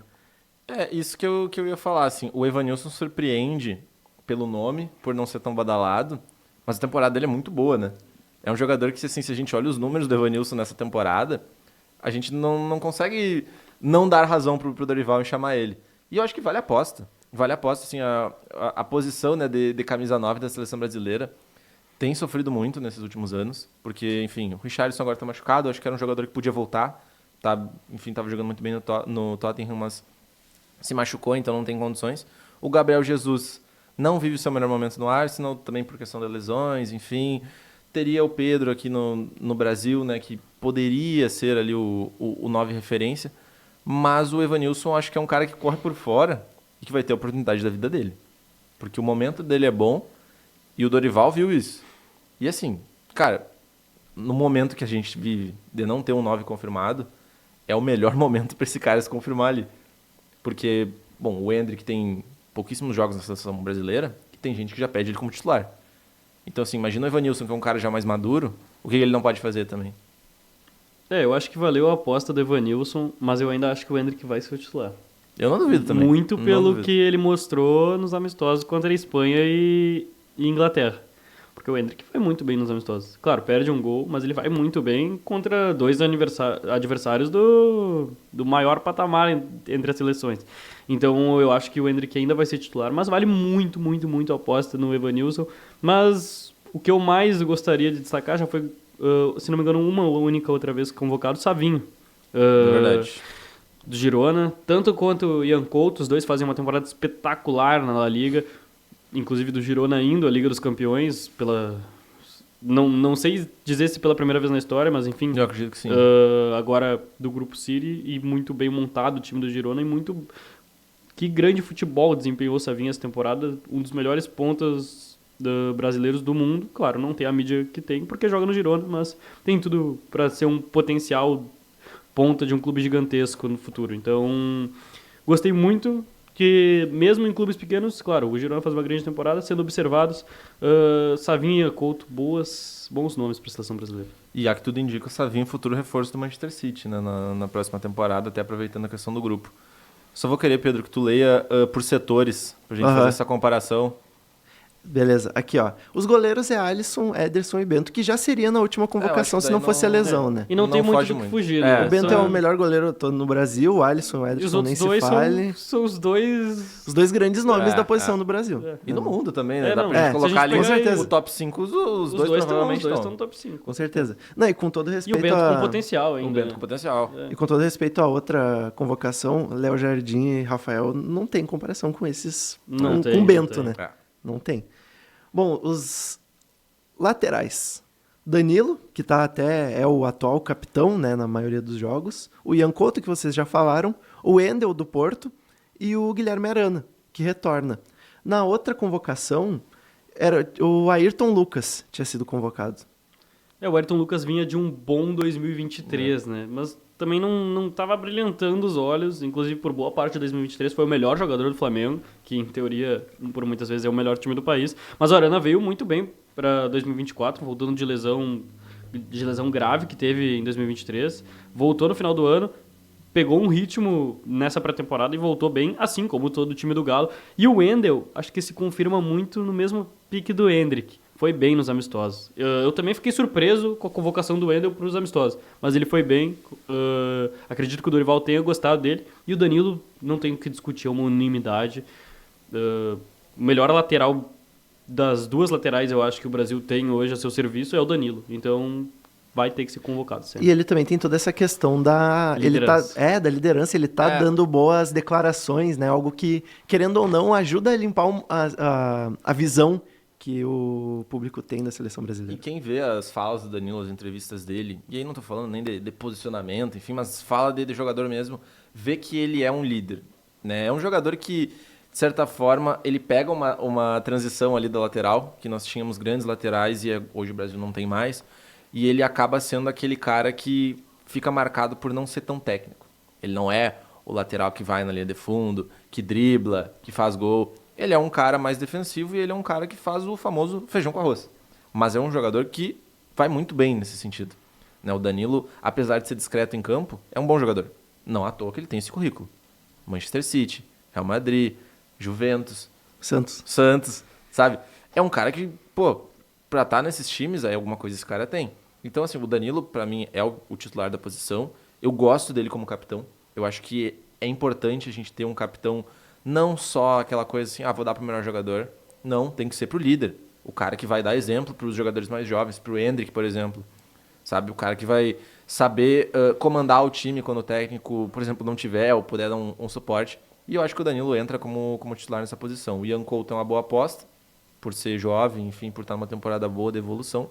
É, isso que eu ia falar, assim, o Evanilson surpreende pelo nome, por não ser tão badalado, mas a temporada dele é muito boa, né? É um jogador que, assim, se a gente olha os números do Evanilson nessa temporada, a gente não consegue não dar razão pro Dorival em chamar ele. E eu acho que vale a aposta. Vale a aposta, assim, a posição, né, de camisa 9 da seleção brasileira tem sofrido muito nesses últimos anos, porque, enfim, o Richarlison agora tá machucado, acho que era um jogador que podia voltar, tá? Enfim, tava jogando muito bem no Tottenham, mas se machucou, então não tem condições. O Gabriel Jesus não vive o seu melhor momento no Arsenal, também por questão de lesões, enfim. Teria o Pedro aqui no Brasil, né, que poderia ser ali o 9 referência, mas o Evanilson acho que é um cara que corre por fora e que vai ter a oportunidade da vida dele. Porque o momento dele é bom e o Dorival viu isso. E assim, cara, no momento que a gente vive de não ter um 9 confirmado, é o melhor momento para esse cara se confirmar ali. Porque, bom, o Endrick tem pouquíssimos jogos na seleção brasileira e tem gente que já pede ele como titular. Então, assim, imagina o Evanilson, que é um cara já mais maduro, o que ele não pode fazer também? Eu acho que valeu a aposta do Evanilson, mas eu ainda acho que o Endrick vai ser o titular. Eu não duvido também. Muito pelo que ele mostrou nos amistosos contra a Espanha e Inglaterra. Porque o Endrick vai muito bem nos amistosos. Claro, perde um gol, mas ele vai muito bem contra 2 adversários do maior patamar entre as seleções. Então eu acho que o Endrick ainda vai ser titular, mas vale muito, muito, muito a aposta no Evanilson. Mas o que eu mais gostaria de destacar já foi, se não me engano, uma única outra vez convocado, Savinho. Verdade. Do Girona, tanto quanto o Ian Couto, os dois fazem uma temporada espetacular na La Liga, inclusive do Girona indo à Liga dos Campeões, não sei dizer se pela primeira vez na história, mas enfim, eu acredito que sim. Agora do Grupo City, e muito bem montado o time do Girona, e que grande futebol desempenhou o Savinho essa temporada, um dos melhores pontas brasileiros do mundo. Claro, não tem a mídia que tem, porque joga no Girona, mas tem tudo para ser um potencial ponta de um clube gigantesco no futuro. Então, gostei muito que, mesmo em clubes pequenos, claro, o Girona faz uma grande temporada, sendo observados, Savinho e Couto, bons nomes para a seleção brasileira. E há que tudo indica, o Savinho futuro reforço do Manchester City, né, na próxima temporada, até aproveitando a questão do grupo. Só vou querer, Pedro, que tu leia por setores, pra gente fazer essa comparação. Beleza, aqui ó. Os goleiros é Alisson, Ederson e Bento, que já seria na última convocação acho que se não daí fosse a não- lesão, né? E não, Não tem muito foge do que muito. fugir, É, né? O Bento é Só- o melhor goleiro todo no Brasil, o Alisson e o E os Ederson nem outros se dois fale. são os dois... Os dois grandes nomes É, da posição é. do Brasil. E no mundo também, né? É, Dá não, pra gente é, colocar se a ali gente pegar o aí- top 5, os Os dois dois provavelmente estão estão. no top 5. Com certeza. Não, e com todo E o respeito Bento a... com potencial O ainda. Bento né? com potencial. E com todo respeito a outra convocação, Léo Jardim e Rafael não tem comparação com esses, Não com, tem, com não Bento, tem. né? É. Não tem. Bom, os laterais. Danilo, que tá até é o atual capitão, né, na maioria dos jogos. O Ian Couto, que vocês já falaram. O Endel, do Porto. E o Guilherme Arana, que retorna. Na outra convocação, era o Ayrton Lucas tinha sido convocado. O Ayrton Lucas vinha de um bom 2023, né? Mas também não tava brilhantando os olhos. Inclusive, por boa parte de 2023, foi o melhor jogador do Flamengo, que em teoria, por muitas vezes, é o melhor time do país. Mas o Arana veio muito bem para 2024, voltando de lesão grave que teve em 2023. Voltou no final do ano, pegou um ritmo nessa pré-temporada e voltou bem, assim como todo o time do Galo. E o Wendel, acho que se confirma muito no mesmo pique do Endrick. Foi bem nos amistosos. Eu também fiquei surpreso com a convocação do Wendel para os amistosos, mas ele foi bem. Acredito que o Dorival tenha gostado dele. E o Danilo, não tem o que discutir, é uma unanimidade. O melhor lateral das duas laterais, eu acho que o Brasil tem hoje a seu serviço, é o Danilo. Então, vai ter que ser convocado sempre. E ele também tem toda essa questão da Liderança. da liderança, ele tá dando boas declarações, né? Algo que, querendo ou não, ajuda a limpar a visão que o público tem da seleção E brasileira. quem vê as falas do Danilo, as entrevistas dele, e aí não tô falando nem de posicionamento, enfim, mas fala de jogador mesmo, vê que ele é um líder, né? É um jogador que, de certa forma, ele pega uma transição ali da lateral, que nós tínhamos grandes laterais e hoje o Brasil não tem mais, e ele acaba sendo aquele cara que fica marcado por não ser tão técnico. Ele não é o lateral que vai na linha de fundo, que dribla, que faz gol. Ele é um cara mais defensivo e ele é um cara que faz o famoso feijão com arroz. Mas é um jogador que vai muito bem nesse sentido. Né? O Danilo, apesar de ser discreto em campo, é um bom jogador. Não à toa que ele tem esse currículo. Manchester City, Real Madrid, Juventus, Santos. sabe? É um cara que, pô, pra estar nesses times, aí alguma coisa esse cara tem. Então, assim, o Danilo, pra mim, é o titular da posição. Eu gosto dele como capitão. Eu acho que é importante a gente ter um capitão, não só aquela coisa assim, vou dar pro melhor jogador. Não, tem que ser pro líder. O cara que vai dar exemplo pros jogadores mais jovens, pro Endrick, por exemplo. Sabe? O cara que vai saber comandar o time quando o técnico, por exemplo, não tiver ou puder dar um suporte. E eu acho que o Danilo entra como titular nessa posição. O Ian Couto é uma boa aposta, por ser jovem, enfim, por estar numa temporada boa de evolução.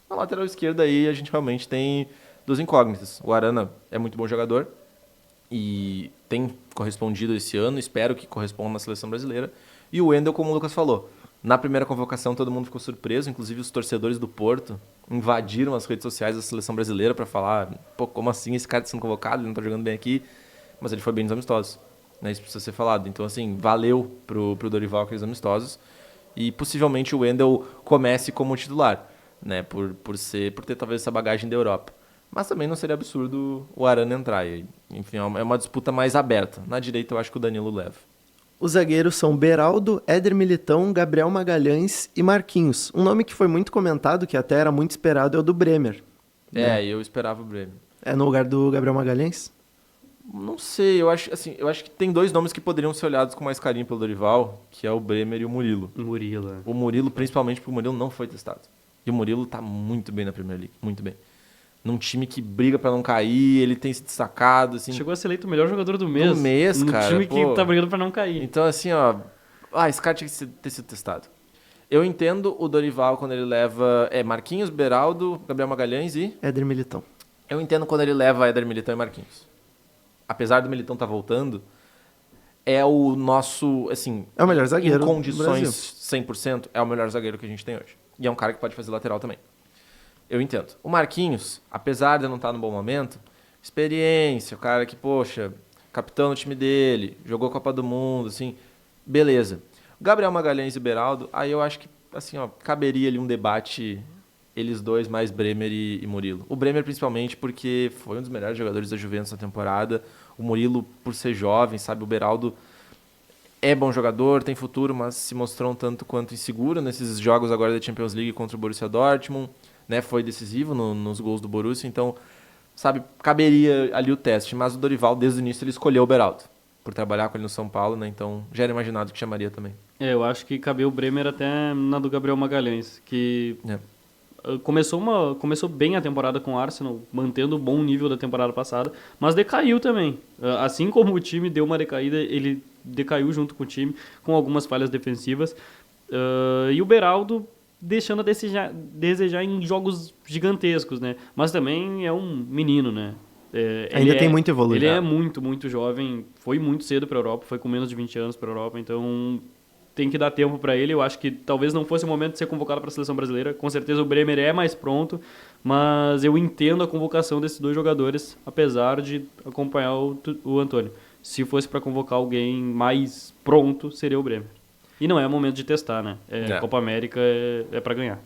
Na lateral esquerda aí a gente realmente tem duas incógnitas. O Arana é muito bom jogador e tem correspondido esse ano, espero que corresponda na seleção brasileira. E o Wendel, como o Lucas falou, na primeira convocação todo mundo ficou surpreso, inclusive os torcedores do Porto invadiram as redes sociais da seleção brasileira para falar, pô, como assim esse cara está sendo convocado, ele não está jogando bem aqui, mas ele foi bem nos amistosos, né? Isso precisa ser falado. Então, assim, valeu pro Dorival aqueles amistosos e possivelmente o Wendel comece como titular, né? Por ter talvez essa bagagem da Europa. Mas também não seria absurdo o Arana entrar. E, enfim, é uma disputa mais aberta. Na direita eu acho que o Danilo leva. Os zagueiros são Beraldo, Éder Militão, Gabriel Magalhães e Marquinhos. Um nome que foi muito comentado, que até era muito esperado, é o do Bremer. Eu esperava o Bremer. É no lugar do Gabriel Magalhães? Não sei, eu acho que tem dois nomes que poderiam ser olhados com mais carinho pelo Dorival, que é o Bremer e o Murilo. Murilo. O Murilo, principalmente porque o Murilo não foi testado. E o Murilo tá muito bem na Premier League, muito bem. Num time que briga pra não cair, ele tem se destacado, assim. Chegou a ser eleito o melhor jogador do mês. Do mês, cara, Um time pô. que tá brigando pra não cair. Então, assim, esse cara tinha que ter sido testado. Eu entendo o Dorival quando ele leva Marquinhos, Beraldo, Gabriel Magalhães e... Éder Militão. Eu entendo quando ele leva Éder Militão e Marquinhos. Apesar do Militão estar voltando, é o nosso, assim... É o melhor zagueiro em do condições Brasil. 100%, é o melhor zagueiro que a gente tem hoje. E é um cara que pode fazer lateral também. Eu entendo. O Marquinhos, apesar de não estar no bom momento, experiência, o cara que, poxa, capitão do time dele, jogou Copa do Mundo, assim, beleza. O Gabriel Magalhães e o Beraldo, aí eu acho que, assim, caberia ali um debate, eles dois, mais Bremer e Murilo. O Bremer principalmente porque foi um dos melhores jogadores da Juventus na temporada. O Murilo, por ser jovem, sabe, o Beraldo é bom jogador, tem futuro, mas se mostrou um tanto quanto inseguro nesses jogos agora da Champions League contra o Borussia Dortmund, né? Foi decisivo nos gols do Borussia, então, sabe, caberia ali o teste. Mas o Dorival, desde o início, ele escolheu o Beraldo, por trabalhar com ele no São Paulo, né? Então, já era imaginado que chamaria também. Eu acho que cabia o Bremer até na do Gabriel Magalhães, que começou bem a temporada com o Arsenal, mantendo o bom nível da temporada passada, mas decaiu também. Assim como o time deu uma decaída, ele decaiu junto com o time, com algumas falhas defensivas. E o Beraldo deixando a desejar em jogos gigantescos, né? Mas também é um menino, né? Ainda tem muito a evoluir. Ele é muito, muito jovem, foi muito cedo para a Europa, foi com menos de 20 anos para a Europa, então tem que dar tempo para ele. Eu acho que talvez não fosse o momento de ser convocado para a seleção brasileira. Com certeza o Bremer é mais pronto, mas eu entendo a convocação desses dois jogadores, apesar de acompanhar o Antônio. Se fosse para convocar alguém mais pronto, seria o Bremer. E não é momento de testar, né? Copa América é para ganhar.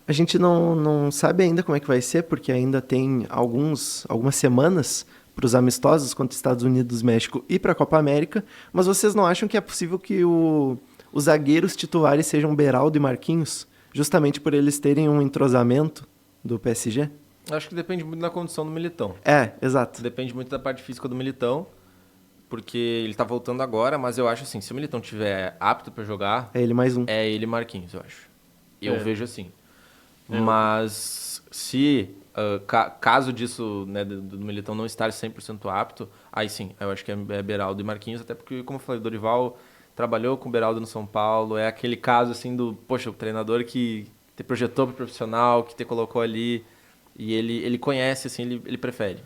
A gente não sabe ainda como é que vai ser, porque ainda tem algumas semanas para os amistosos contra Estados Unidos, México e para a Copa América, mas vocês não acham que é possível que os zagueiros titulares sejam Beraldo e Marquinhos, justamente por eles terem um entrosamento do PSG? Acho que depende muito da condição do Militão. Exato. Depende muito da parte física do Militão, porque ele tá voltando agora, mas eu acho assim, se o Militão tiver apto para jogar... É ele mais um. É ele e Marquinhos, eu acho. Eu vejo assim. Mas se, caso disso, né, do Militão não estar 100% apto, aí sim, eu acho que é Beraldo e Marquinhos, até porque, como eu falei, o Dorival trabalhou com o Beraldo no São Paulo, é aquele caso assim do, poxa, o treinador que te projetou para o profissional, que te colocou ali, e ele conhece, assim, ele prefere.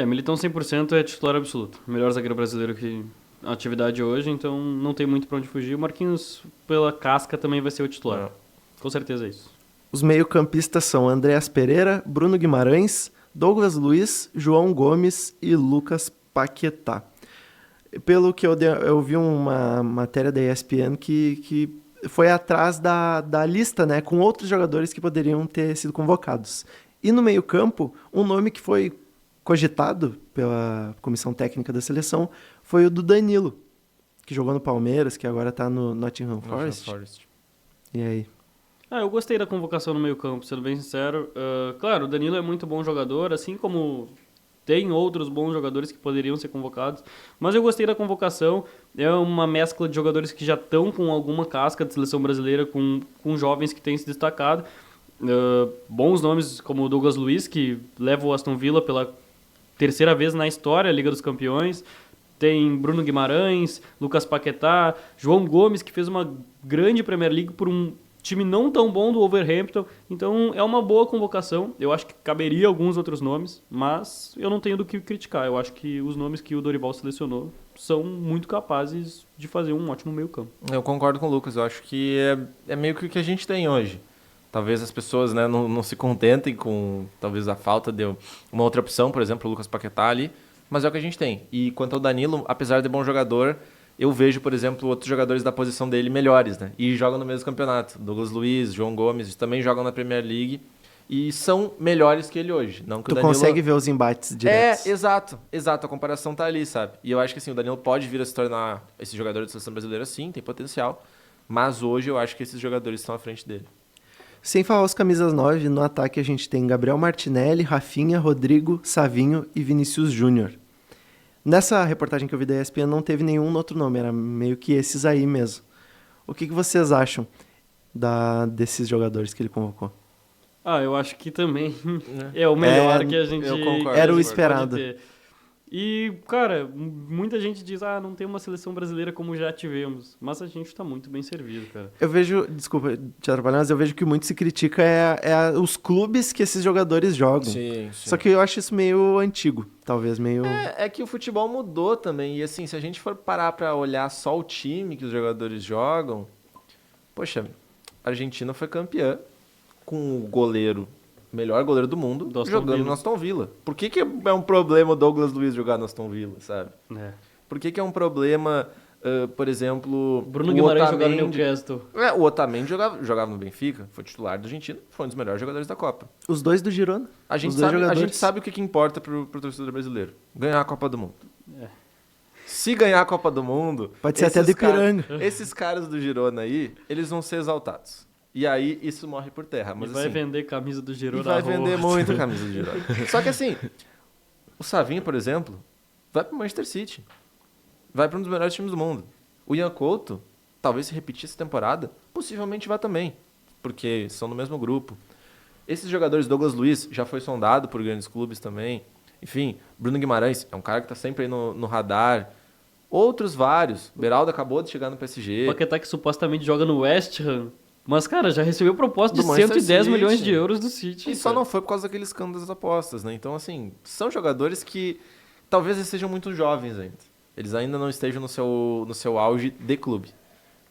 Militão 100% é titular absoluto. Melhor zagueiro brasileiro que a atividade hoje, então não tem muito para onde fugir. O Marquinhos, pela casca, também vai ser o titular. Com certeza é isso. Os meio-campistas são Andreas Pereira, Bruno Guimarães, Douglas Luiz, João Gomes e Lucas Paquetá. Pelo que eu vi uma matéria da ESPN que foi atrás da lista, né, com outros jogadores que poderiam ter sido convocados. E no meio-campo, um nome que foi cogitado pela comissão técnica da seleção foi o do Danilo, que jogou no Palmeiras, que agora está no Nottingham Forest. E aí? Eu gostei da convocação no meio-campo, sendo bem sincero. Claro, o Danilo é muito bom jogador, assim como tem outros bons jogadores que poderiam ser convocados, mas eu gostei da convocação. É uma mescla de jogadores que já estão com alguma casca de seleção brasileira, com jovens que têm se destacado. Bons nomes como o Douglas Luiz, que leva o Aston Villa pela terceira vez na história, a Liga dos Campeões. Tem Bruno Guimarães, Lucas Paquetá, João Gomes, que fez uma grande Premier League por um time não tão bom do Wolverhampton. Então é uma boa convocação. Eu acho que caberia alguns outros nomes, mas eu não tenho do que criticar. Eu acho que os nomes que o Dorival selecionou são muito capazes de fazer um ótimo meio-campo. Eu concordo com o Lucas. Eu acho que é meio que o que a gente tem hoje. Talvez as pessoas, né, não se contentem com talvez a falta de uma outra opção, por exemplo, o Lucas Paquetá ali, mas é o que a gente tem. E quanto ao Danilo, apesar de bom jogador, eu vejo, por exemplo, outros jogadores da posição dele melhores, né? E jogam no mesmo campeonato. Douglas Luiz, João Gomes também jogam na Premier League e são melhores que ele hoje. Não que tu consegue ver os embates diretos. Exato. A comparação tá ali, sabe? E eu acho que assim, o Danilo pode vir a se tornar esse jogador de seleção brasileira, sim, tem potencial. Mas hoje eu acho que esses jogadores estão à frente dele. Sem falar os camisas 9, no ataque a gente tem Gabriel Martinelli, Rafinha, Rodrigo, Savinho e Vinícius Júnior. Nessa reportagem que eu vi da ESPN não teve nenhum outro nome, era meio que esses aí mesmo. O que vocês acham desses jogadores que ele convocou? Eu acho que também é o melhor que a gente... Eu concordo. Era o esperado. E, cara, muita gente diz, não tem uma seleção brasileira como já tivemos. Mas a gente tá muito bem servido, cara. Eu vejo, desculpa te atrapalhar, mas eu vejo que muito se critica os clubes que esses jogadores jogam. Sim. Só que eu acho isso meio antigo, talvez meio... É que o futebol mudou também. E assim, se a gente for parar pra olhar só o time que os jogadores jogam... Poxa, a Argentina foi campeã com o melhor goleiro do mundo, jogando no Aston Villa. Por que é um problema o Douglas Luiz jogar no Aston Villa, sabe? Por que é um problema, por exemplo... Bruno Guimarães jogar no Newcastle. O Otamendi jogava no Benfica, foi titular da Argentina, foi um dos melhores jogadores da Copa. Os dois do Girona. A gente sabe o que importa pro torcedor brasileiro. Ganhar a Copa do Mundo. Se ganhar a Copa do Mundo... Pode ser até do Ipiranga. Esses caras do Girona aí, eles vão ser exaltados. E aí, isso morre por terra. Mas, E vai assim, vender camisa do Girona. e vai vender muito camisa do Girona. Só que assim, o Savinho, por exemplo, vai pro Manchester City. Vai para um dos melhores times do mundo. O Ian Couto, talvez se repetir essa temporada, possivelmente vá também. Porque são no mesmo grupo. Esses jogadores, Douglas Luiz, já foi sondado por grandes clubes também. Enfim, Bruno Guimarães é um cara que tá sempre aí no radar. Outros vários. Beraldo acabou de chegar no PSG. Paquetá que supostamente joga no West Ham. Mas, cara, já recebeu proposta de Do Manchester 110 City. milhões de euros do City. E só não foi por causa daquele escândalo das apostas, né? Então, assim, são jogadores que talvez eles sejam muito jovens ainda. Eles ainda não estejam no seu auge de clube.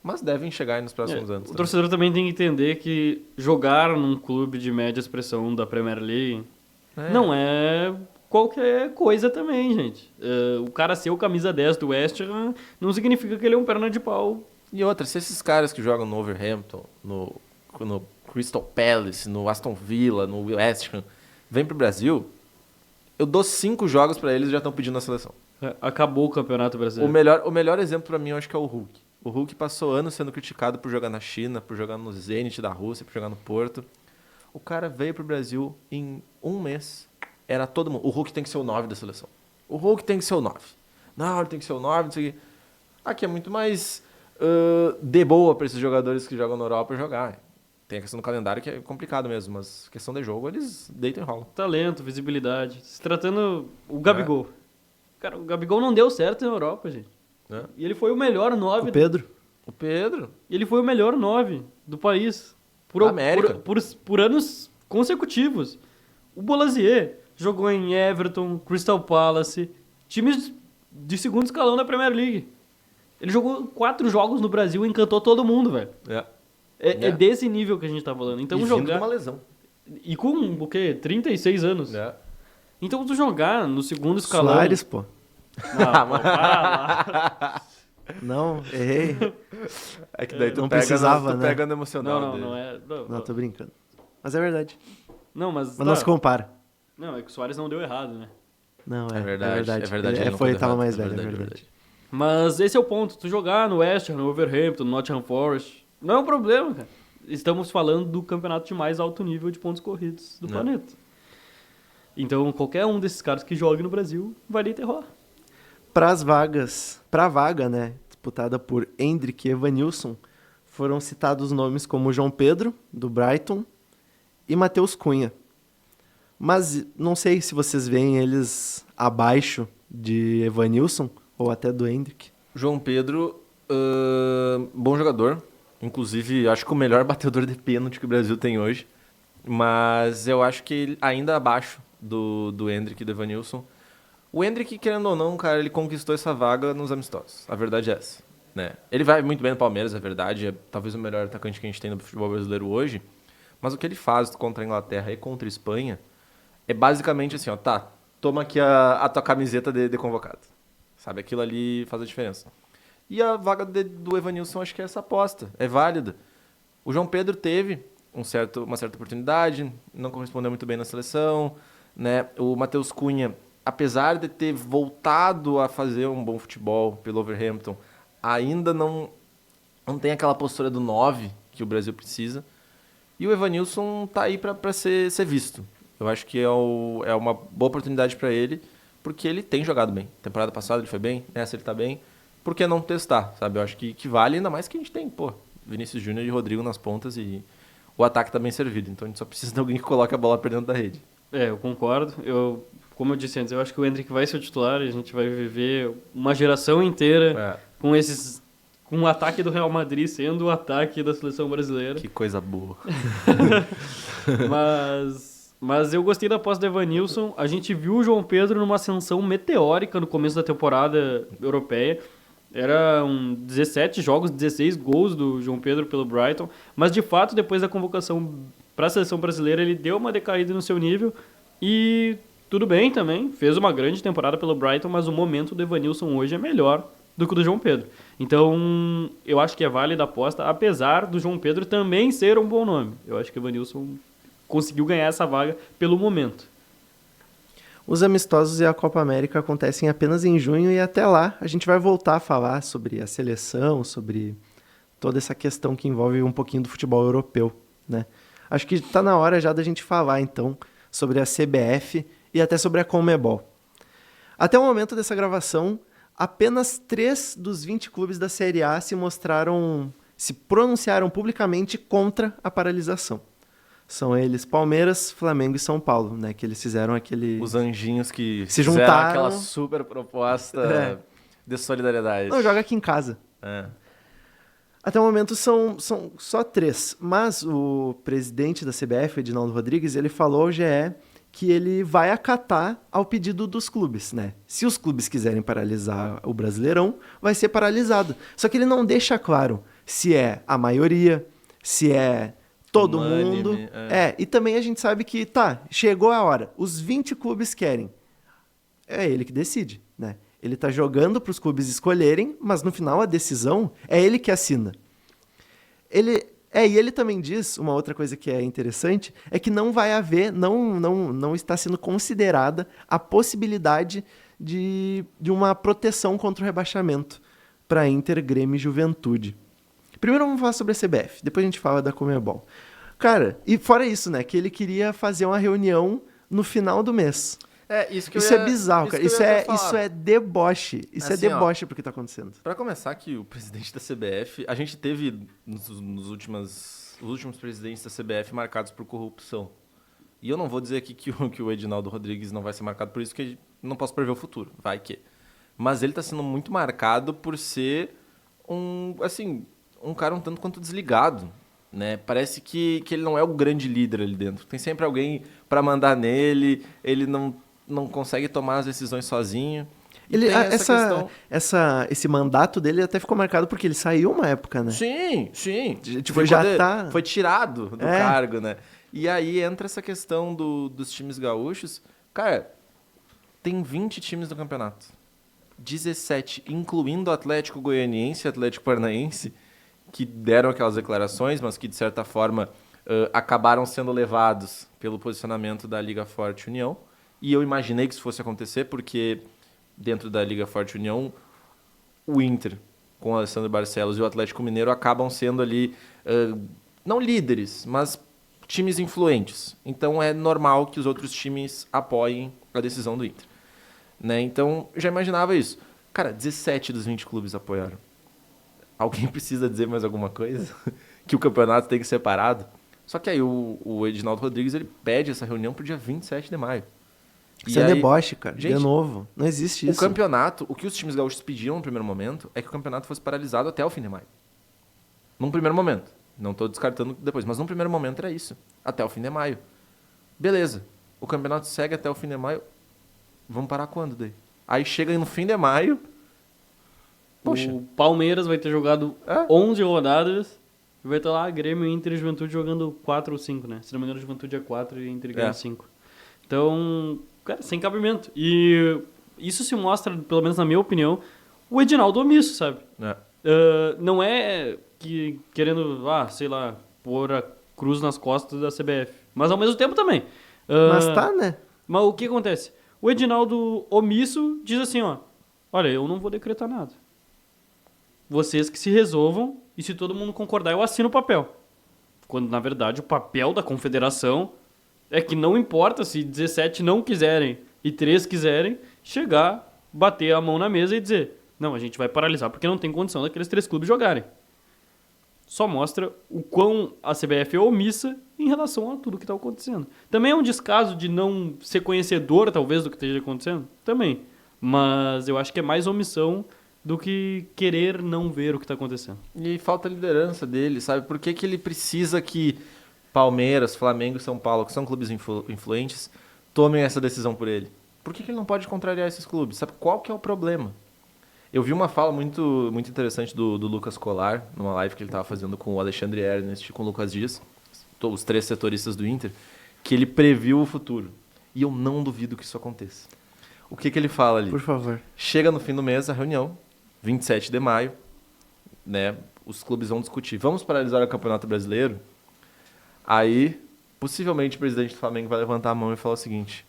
Mas devem chegar aí nos próximos anos. O torcedor também tem que entender que jogar num clube de média expressão da Premier League não é qualquer coisa também, gente. O cara ser o camisa 10 do West Ham não significa que ele é um perna de pau. E outra, se esses caras que jogam no Wolverhampton, no Crystal Palace, no Aston Villa, no West Ham, vêm pro Brasil, eu dou 5 jogos pra eles e já estão pedindo a seleção. Acabou o Campeonato Brasileiro. O melhor exemplo pra mim, eu acho que é o Hulk. O Hulk passou anos sendo criticado por jogar na China, por jogar no Zenit da Rússia, por jogar no Porto. O cara veio pro Brasil em um mês. Era todo mundo. O Hulk tem que ser o 9 da seleção. O Hulk tem que ser o 9. Não, ele tem que ser o 9, não sei o quê. Aqui é muito mais de boa pra esses jogadores que jogam na Europa jogar. Tem a questão do calendário que é complicado mesmo, mas questão de jogo eles deitam e rolam. Talento, visibilidade. Se tratando o Gabigol. Cara, o Gabigol não deu certo na Europa, gente. E ele foi o melhor 9. O Pedro. O Pedro. Ele foi o melhor 9 do país. Da América. Por anos consecutivos. O Bolazier jogou em Everton, Crystal Palace, times de segundo escalão da Premier League. Ele jogou 4 jogos no Brasil e encantou todo mundo, velho. É desse nível que a gente tá falando. Então E vindo de uma lesão. E com o quê? 36 anos. Então tu jogar no segundo escalão... Soares, pô. Não, pô, para lá. Não, errei. É que daí tu Não pega, precisava, tu né? pega no emocional dele. Não é... Não, tô brincando. Mas é verdade. Não, mas Mas não se compara. Não, é que o Soares não deu errado, né? Não, É verdade. Ele não foi, deu tava errado, mais é velho, é verdade. verdade. Mas esse é o ponto. Tu jogar no West Ham, no Wolverhampton, no Nottingham Forest, não é um problema, cara. Estamos falando do campeonato de mais alto nível de pontos corridos do planeta. Então, qualquer um desses caras que jogue no Brasil vai lhe terrorar. Pra vaga, né, disputada por Endrick e Evanilson, foram citados nomes como João Pedro, do Brighton, e Matheus Cunha. Mas não sei se vocês veem eles abaixo de Evanilson ou até do Endrick. João Pedro, bom jogador. Inclusive, acho que o melhor batedor de pênalti que o Brasil tem hoje. Mas eu acho que ele ainda abaixo do Endrick e do Evanilson. O Endrick, querendo ou não, cara, ele conquistou essa vaga nos amistosos. A verdade é essa. Né? Ele vai muito bem no Palmeiras, é verdade. É talvez o melhor atacante que a gente tem no futebol brasileiro hoje. Mas o que ele faz contra a Inglaterra e contra a Espanha é basicamente assim, ó, tá, toma aqui a tua camiseta de convocado. Sabe, aquilo ali faz a diferença. E a vaga do Evanilson, acho que é essa aposta, é válida. O João Pedro teve uma certa oportunidade, não correspondeu muito bem na seleção, né? O Matheus Cunha, apesar de ter voltado a fazer um bom futebol pelo Wolverhampton, ainda não tem aquela postura do 9 que o Brasil precisa. E o Evanilson tá aí para ser visto. Eu acho que é uma boa oportunidade para ele, porque ele tem jogado bem. Temporada passada ele foi bem, nessa ele tá bem. Por que não testar, sabe? Eu acho que vale, ainda mais que a gente tem, Vinícius Júnior e Rodrigo nas pontas e o ataque tá bem servido. Então a gente só precisa de alguém que coloque a bola pra dentro da rede. Eu concordo. Como eu disse antes, eu acho que o Endrick vai ser o titular e a gente vai viver uma geração inteira com o ataque do Real Madrid sendo o ataque da seleção brasileira. Que coisa boa. Mas eu gostei da aposta do Evanilson. A gente viu o João Pedro numa ascensão meteórica no começo da temporada europeia. Eram 17 jogos, 16 gols do João Pedro pelo Brighton. Mas, de fato, depois da convocação para a seleção brasileira, ele deu uma decaída no seu nível. E tudo bem também, fez uma grande temporada pelo Brighton, mas o momento do Evanilson hoje é melhor do que o do João Pedro. Então, eu acho que é válida a aposta, apesar do João Pedro também ser um bom nome. Eu acho que o Evanilson conseguiu ganhar essa vaga pelo momento. Os amistosos e a Copa América acontecem apenas em junho e até lá a gente vai voltar a falar sobre a seleção, sobre toda essa questão que envolve um pouquinho do futebol europeu, né? Acho que está na hora já da gente falar, então, sobre a CBF e até sobre a Conmebol. Até o momento dessa gravação, apenas 3 dos 20 clubes da Série A se pronunciaram publicamente contra a paralisação. São eles Palmeiras, Flamengo e São Paulo, né? Que eles fizeram aquele... Os anjinhos que se fizeram juntaram. aquela super proposta de solidariedade. Não, joga aqui em casa. Até o momento são só 3. Mas o presidente da CBF, Edinaldo Rodrigues, ele falou ao GE que ele vai acatar ao pedido dos clubes, né? Se os clubes quiserem paralisar o Brasileirão, vai ser paralisado. Só que ele não deixa claro se é a maioria, se é todo mundo. E também a gente sabe que, chegou a hora. Os 20 clubes querem. É ele que decide, né? Ele tá jogando para os clubes escolherem, mas no final a decisão é ele que assina. E ele também diz, uma outra coisa que é interessante, é que não vai haver, não está sendo considerada a possibilidade de uma proteção contra o rebaixamento para Inter, Grêmio e Juventude. Primeiro vamos falar sobre a CBF, depois a gente fala da Conmebol. Cara, e fora isso, né, que ele queria fazer uma reunião no final do mês. Isso é bizarro, cara. Isso é deboche. Isso é deboche pro que tá acontecendo. Pra começar, que o presidente da CBF... A gente teve os últimos presidentes da CBF marcados por corrupção. E eu não vou dizer aqui que o Edinaldo Rodrigues não vai ser marcado por isso, porque não posso prever o futuro. Vai que... Mas ele tá sendo muito marcado por ser um cara um tanto quanto desligado, né? Parece que ele não é o grande líder ali dentro. Tem sempre alguém pra mandar nele, ele não consegue tomar as decisões sozinho. Esse mandato dele até ficou marcado porque ele saiu uma época, né? Sim. Foi tirado do cargo, né? E aí entra essa questão dos times gaúchos. Cara, tem 20 times no campeonato. 17, incluindo o Atlético Goianiense e Atlético Paranaense, que deram aquelas declarações, mas que, de certa forma, acabaram sendo levados pelo posicionamento da Liga Forte União. E eu imaginei que isso fosse acontecer, porque dentro da Liga Forte União, o Inter, com o Alessandro Barcelos, e o Atlético Mineiro acabam sendo ali, não líderes, mas times influentes. Então é normal que os outros times apoiem a decisão do Inter, né? Então, já imaginava isso. Cara, 17 dos 20 clubes apoiaram. Alguém precisa dizer mais alguma coisa? Que o campeonato tem que ser parado? Só que aí o Edinaldo Rodrigues ele pede essa reunião para o dia 27 de maio. Isso é deboche, cara. Gente, de novo. Não existe isso. O campeonato, o que os times gaúchos pediram no primeiro momento é que o campeonato fosse paralisado até o fim de maio. Num primeiro momento. Não estou descartando depois, mas num primeiro momento era isso. Até o fim de maio. Beleza. O campeonato segue até o fim de maio. Vamos parar quando daí? Aí chega no fim de maio. Poxa. O Palmeiras vai ter jogado 11 rodadas. E vai estar lá Grêmio, Inter e Juventude jogando 4 ou 5, né? Se não me engano, Juventude é 4 e Inter ganha 5. Então, cara, sem cabimento. E isso se mostra, pelo menos na minha opinião, o Edinaldo omisso, sabe? Não é que querendo, sei lá, pôr a cruz nas costas da CBF. Mas ao mesmo tempo também. Mas tá, né? Mas o que acontece? O Edinaldo omisso diz assim, olha, eu não vou decretar nada. Vocês que se resolvam e se todo mundo concordar, eu assino o papel. Quando, na verdade, o papel da confederação é que não importa se 17 não quiserem e 3 quiserem, chegar, bater a mão na mesa e dizer, não, a gente vai paralisar porque não tem condição daqueles 3 clubes jogarem. Só mostra o quão a CBF é omissa em relação a tudo que está acontecendo. Também é um descaso de não ser conhecedor, talvez, do que esteja acontecendo? Também. Mas eu acho que é mais omissão do que querer não ver o que está acontecendo. E falta a liderança dele, sabe? Por que ele precisa que Palmeiras, Flamengo e São Paulo, que são clubes influentes, tomem essa decisão por ele? Por que ele não pode contrariar esses clubes? Sabe qual que é o problema? Eu vi uma fala muito, muito interessante do Lucas Colar, numa live que ele estava fazendo com o Alexandre Ernest e com o Lucas Dias, os 3 setoristas do Inter, que ele previu o futuro. E eu não duvido que isso aconteça. O que ele fala ali? Por favor. Chega no fim do mês a reunião, 27 de maio, né? Os clubes vão discutir. Vamos paralisar o Campeonato Brasileiro? Aí, possivelmente, o presidente do Flamengo vai levantar a mão e falar o seguinte: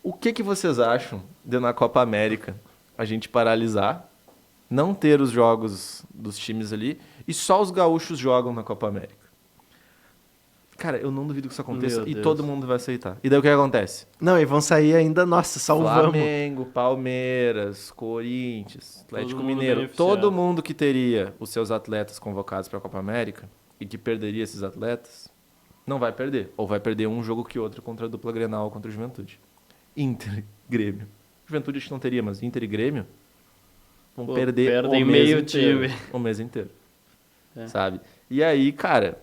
O que vocês acham de na Copa América a gente paralisar, não ter os jogos dos times ali e só os gaúchos jogam na Copa América? Cara, eu não duvido que isso aconteça Meu e Deus. todo mundo vai aceitar. E daí o que acontece? Não, e vão sair ainda, nossa, salvamos. Flamengo, Palmeiras, Corinthians, Atlético mundo Mineiro, beneficiado. todo mundo que teria os seus atletas convocados para a Copa América e que perderia esses atletas, não vai perder. Ou vai perder um jogo que outro contra a dupla Grenal ou contra o Juventude. Inter e Grêmio. Juventude a gente não teria, mas Inter e Grêmio vão Pô, perder perdem o mês meio inteiro, time. o mês inteiro. É. Sabe? E aí, cara,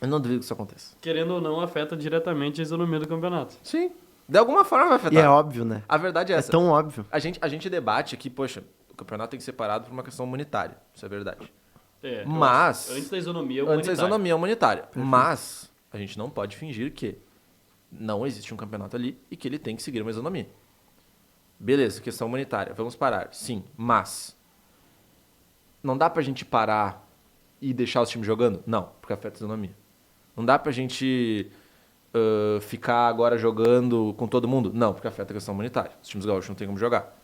eu não duvido que isso aconteça. Querendo ou não, afeta diretamente a isonomia do campeonato. Sim. De alguma forma vai afetar. E é óbvio, né? A verdade é É essa. tão óbvio. A gente debate aqui, poxa, o campeonato tem que ser parado por uma questão humanitária. Isso é verdade. É, eu Mas- acho, antes da isonomia Antes da humanitária. isonomia humanitária. Mas a gente não pode fingir que não existe um campeonato ali e que ele tem que seguir uma isonomia. Beleza, questão humanitária. Vamos parar. Sim, mas não dá pra gente parar e deixar os times jogando? Não, porque afeta a isonomia. Não dá pra gente ficar agora jogando com todo mundo? Não, porque afeta a questão humanitária. Os times gaúchos não têm como jogar.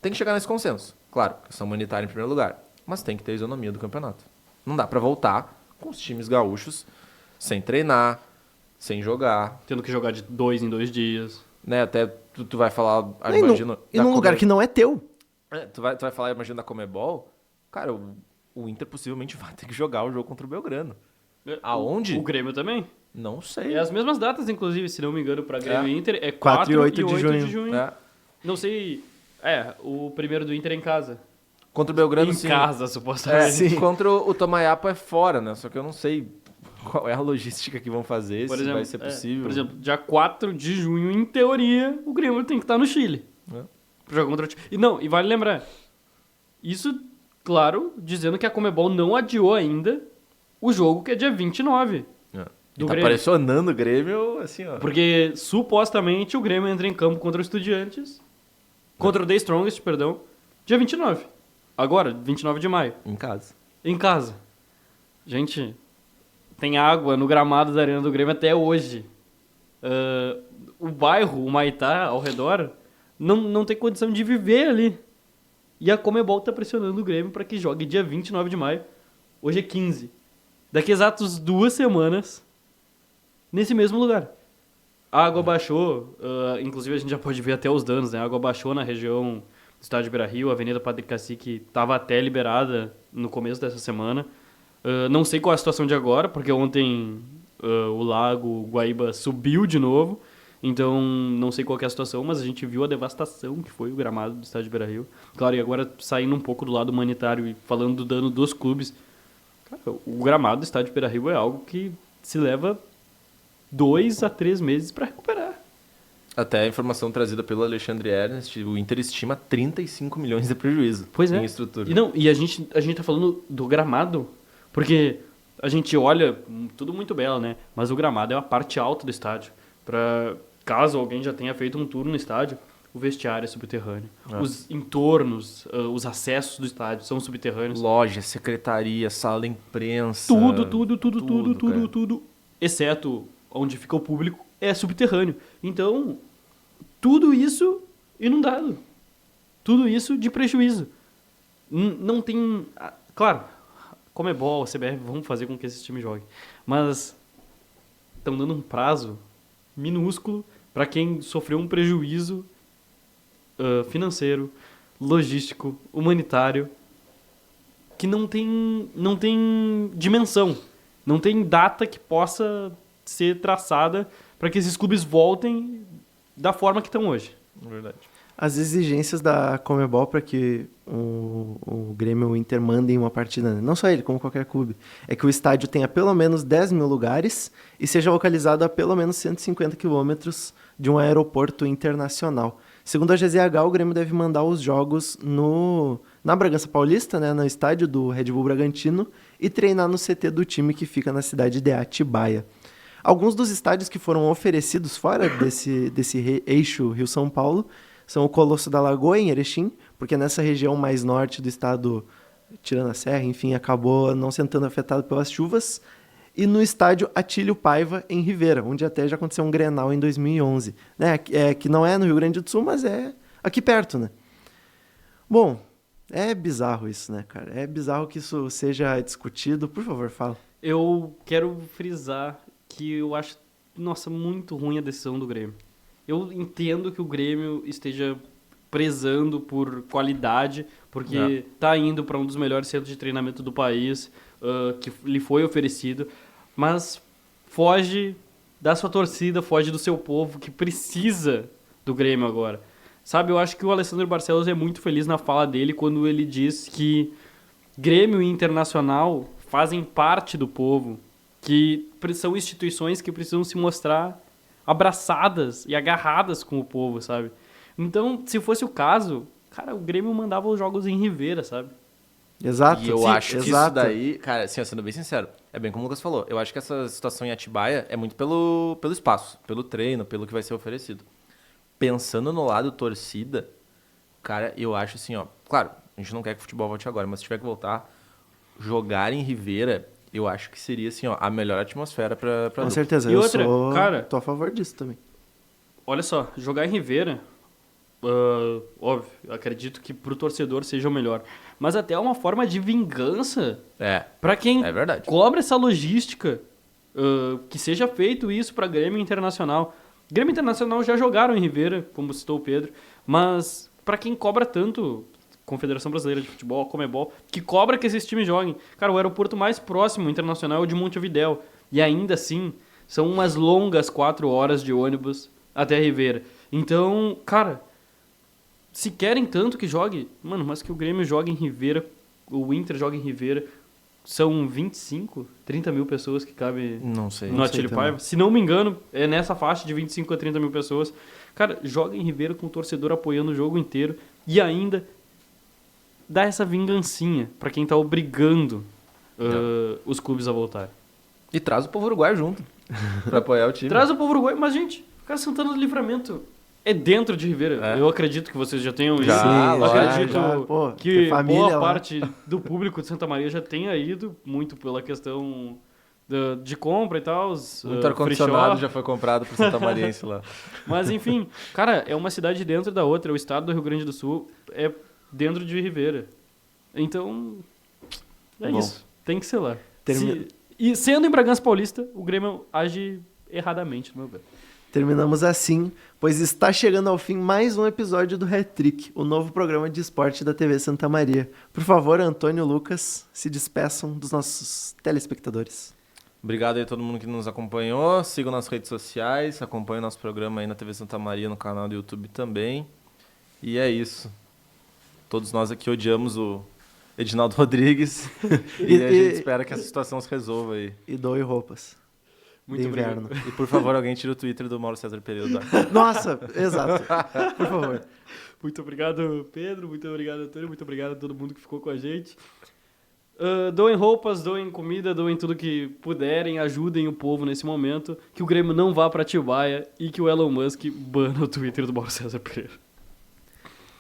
Tem que chegar nesse consenso. Claro, questão humanitária em primeiro lugar. Mas tem que ter a isonomia do campeonato. Não dá pra voltar com os times gaúchos sem treinar, sem jogar. Tendo que jogar de 2 em 2 dias. Né? Até tu vai falar, E, imagina... e num lugar que não é teu. Tu vai falar, imagina, da Comebol. Cara, o Inter possivelmente vai ter que jogar o jogo contra o Belgrano. Aonde? O Grêmio também. Não sei. É as mesmas datas, inclusive, se não me engano, pra Grêmio É. e Inter. É 4 e 8 e de 8 junho. de junho. É. Não sei... o primeiro do Inter é em casa. Contra o Belgrano, Em sim. casa, supostamente. Sim. Contra o Tomayapo é fora, né? Só que eu não sei qual é a logística que vão fazer, Por se exemplo, vai ser possível. por exemplo, dia 4 de junho, em teoria, o Grêmio tem que estar no Chile. É. Pra jogar contra o Chile. E não, e vale lembrar, isso, claro, dizendo que a Comebol não adiou ainda o jogo que é dia 29. É. E Do tá Grêmio. pressionando o Grêmio, assim, ó. Porque, supostamente, o Grêmio entra em campo contra o Estudiantes, contra o The Strongest, perdão, dia 29. Agora, 29 de maio, Em casa. em casa. Gente, tem água no gramado da Arena do Grêmio até hoje. O bairro, o Maitá, ao redor, não tem condição de viver ali. E a Comebol tá pressionando o Grêmio para que jogue dia 29 de maio. Hoje é 15. Daqui a exatos 2 semanas, nesse mesmo lugar. A água baixou, inclusive a gente já pode ver até os danos, né? A água baixou na região do estádio Beira-Rio, a Avenida Padre Cacique estava até liberada no começo dessa semana. Não sei qual é a situação de agora, porque ontem o lago Guaíba subiu de novo, então não sei qual que é a situação, mas a gente viu a devastação que foi o gramado do estádio Beira-Rio. Claro, e agora saindo um pouco do lado humanitário e falando do dano dos clubes, cara, o gramado do estádio Beira-Rio é algo que se leva 2 a 3 meses para recuperar. Até a informação trazida pelo Alexandre Ernest, o Inter estima 35 milhões de prejuízo Pois é. em estrutura. E a gente tá falando do gramado, porque a gente olha, tudo muito belo, né? Mas o gramado é a parte alta do estádio. Caso alguém já tenha feito um tour no estádio, o vestiário é subterrâneo. Os entornos, os acessos do estádio são subterrâneos. Loja, secretaria, sala de imprensa. Tudo, exceto onde fica o público, é subterrâneo. Então, tudo isso inundado. Tudo isso de prejuízo. Não tem... Claro, Comebol, CBF, vamos fazer com que esse time jogue. Mas estão dando um prazo minúsculo para quem sofreu um prejuízo financeiro, logístico, humanitário, que não tem dimensão. Não tem data que possa ser traçada para que esses clubes voltem da forma que estão hoje. Verdade. As exigências da Comebol para que o Grêmio e o Inter mandem uma partida, né? Não só ele, como qualquer clube, é que o estádio tenha pelo menos 10 mil lugares e seja localizado a pelo menos 150 quilômetros de um aeroporto internacional. Segundo a GZH, o Grêmio deve mandar os jogos na Bragança Paulista, né, no estádio do Red Bull Bragantino, e treinar no CT do time que fica na cidade de Atibaia. Alguns dos estádios que foram oferecidos fora desse eixo Rio-São Paulo são o Colosso da Lagoa, em Erechim, porque nessa região mais norte do estado, tirando a serra, enfim, acabou não sendo tanto afetado pelas chuvas, e no estádio Atílio Paiva, em Rivera, onde até já aconteceu um Grenal em 2011. Né? Que não é no Rio Grande do Sul, mas é aqui perto, né? Bom, é bizarro isso, né, cara? É bizarro que isso seja discutido. Por favor, fala. Eu quero frisar que eu acho, nossa, muito ruim a decisão do Grêmio. Eu entendo que o Grêmio esteja prezando por qualidade, porque tá indo para um dos melhores centros de treinamento do país, que lhe foi oferecido, mas foge da sua torcida, foge do seu povo, que precisa do Grêmio agora. Sabe, eu acho que o Alessandro Barcelos é muito feliz na fala dele quando ele diz que Grêmio e Internacional fazem parte do povo, que são instituições que precisam se mostrar abraçadas e agarradas com o povo, sabe? Então, se fosse o caso, cara, o Grêmio mandava os jogos em Rivera, sabe? Exato. E eu sim, acho que exato. isso daí, cara, assim, sendo bem sincero, é bem como o Lucas falou. Eu acho que essa situação em Atibaia é muito pelo espaço, pelo treino, pelo que vai ser oferecido. Pensando no lado torcida, cara, eu acho assim, ó, claro, a gente não quer que o futebol volte agora, mas se tiver que voltar, jogar em Rivera, eu acho que seria assim, ó, a melhor atmosfera pra Com dupla. certeza. E eu outra, sou... cara- tô a favor disso também. Olha só, jogar em Rivera, óbvio, eu acredito que pro torcedor seja o melhor, mas até é uma forma de vingança É, pra quem é verdade. cobra essa logística, que seja feito isso pra Grêmio Internacional. Grêmio Internacional já jogaram em Rivera, como citou o Pedro, mas pra quem cobra tanto, Confederação Brasileira de Futebol, Comebol, que cobra que esses times joguem. Cara, o aeroporto mais próximo internacional é o de Montevidéu, e ainda assim são umas longas 4 horas de ônibus até Rivera. Então, cara, se querem tanto que jogue, mano, mas que o Grêmio jogue em Rivera, o Inter joga em Rivera, são 25, 30 mil pessoas que cabem Não sei. no sei Atílio também. Paiva. Se não me engano, é nessa faixa de 25 a 30 mil pessoas. Cara, joga em Rivera com o torcedor apoiando o jogo inteiro e ainda dá essa vingancinha pra quem tá obrigando os clubes a voltar. E traz o povo uruguaio junto, pra apoiar o time. Traz o povo uruguaio, mas gente, cara, Santana do Livramento é dentro de Rivera. É. Eu acredito que vocês já tenham Já, ido. Sim, Eu lógico. acredito já, pô, que tem família boa lá. parte do público de Santa Maria já tenha ido, muito pela questão de compra e tal. Muito ar-condicionado já foi comprado pro Santa Mariense lá. Mas enfim, cara, é uma cidade dentro da outra. O estado do Rio Grande do Sul é dentro de Rivera. Então, é Bom. isso. Tem que ser lá. Termi- E sendo em Bragança Paulista, o Grêmio age erradamente, no meu ver. Terminamos assim, pois está chegando ao fim mais um episódio do Hat-Trick, o novo programa de esporte da TV Santa Maria. Por favor, Antônio e Lucas, se despeçam dos nossos telespectadores. Obrigado aí a todo mundo que nos acompanhou. Sigam nas redes sociais, acompanhem nosso programa aí na TV Santa Maria, no canal do YouTube também. E é isso. Todos nós aqui odiamos o Edinaldo Rodrigues e a gente espera que essa situação se resolva aí. E doe roupas. Muito de obrigado. inverno. E por favor, alguém tira o Twitter do Mauro César Pereira. Nossa, exato. Por favor. Muito obrigado, Pedro. Muito obrigado, Antônio. Muito obrigado a todo mundo que ficou com a gente. Doem roupas, doem comida, doem tudo que puderem, ajudem o povo nesse momento. Que o Grêmio não vá pra Atibaia e que o Elon Musk bana o Twitter do Mauro César Pereira.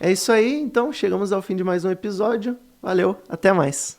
É isso aí, então chegamos ao fim de mais um episódio. Valeu, até mais.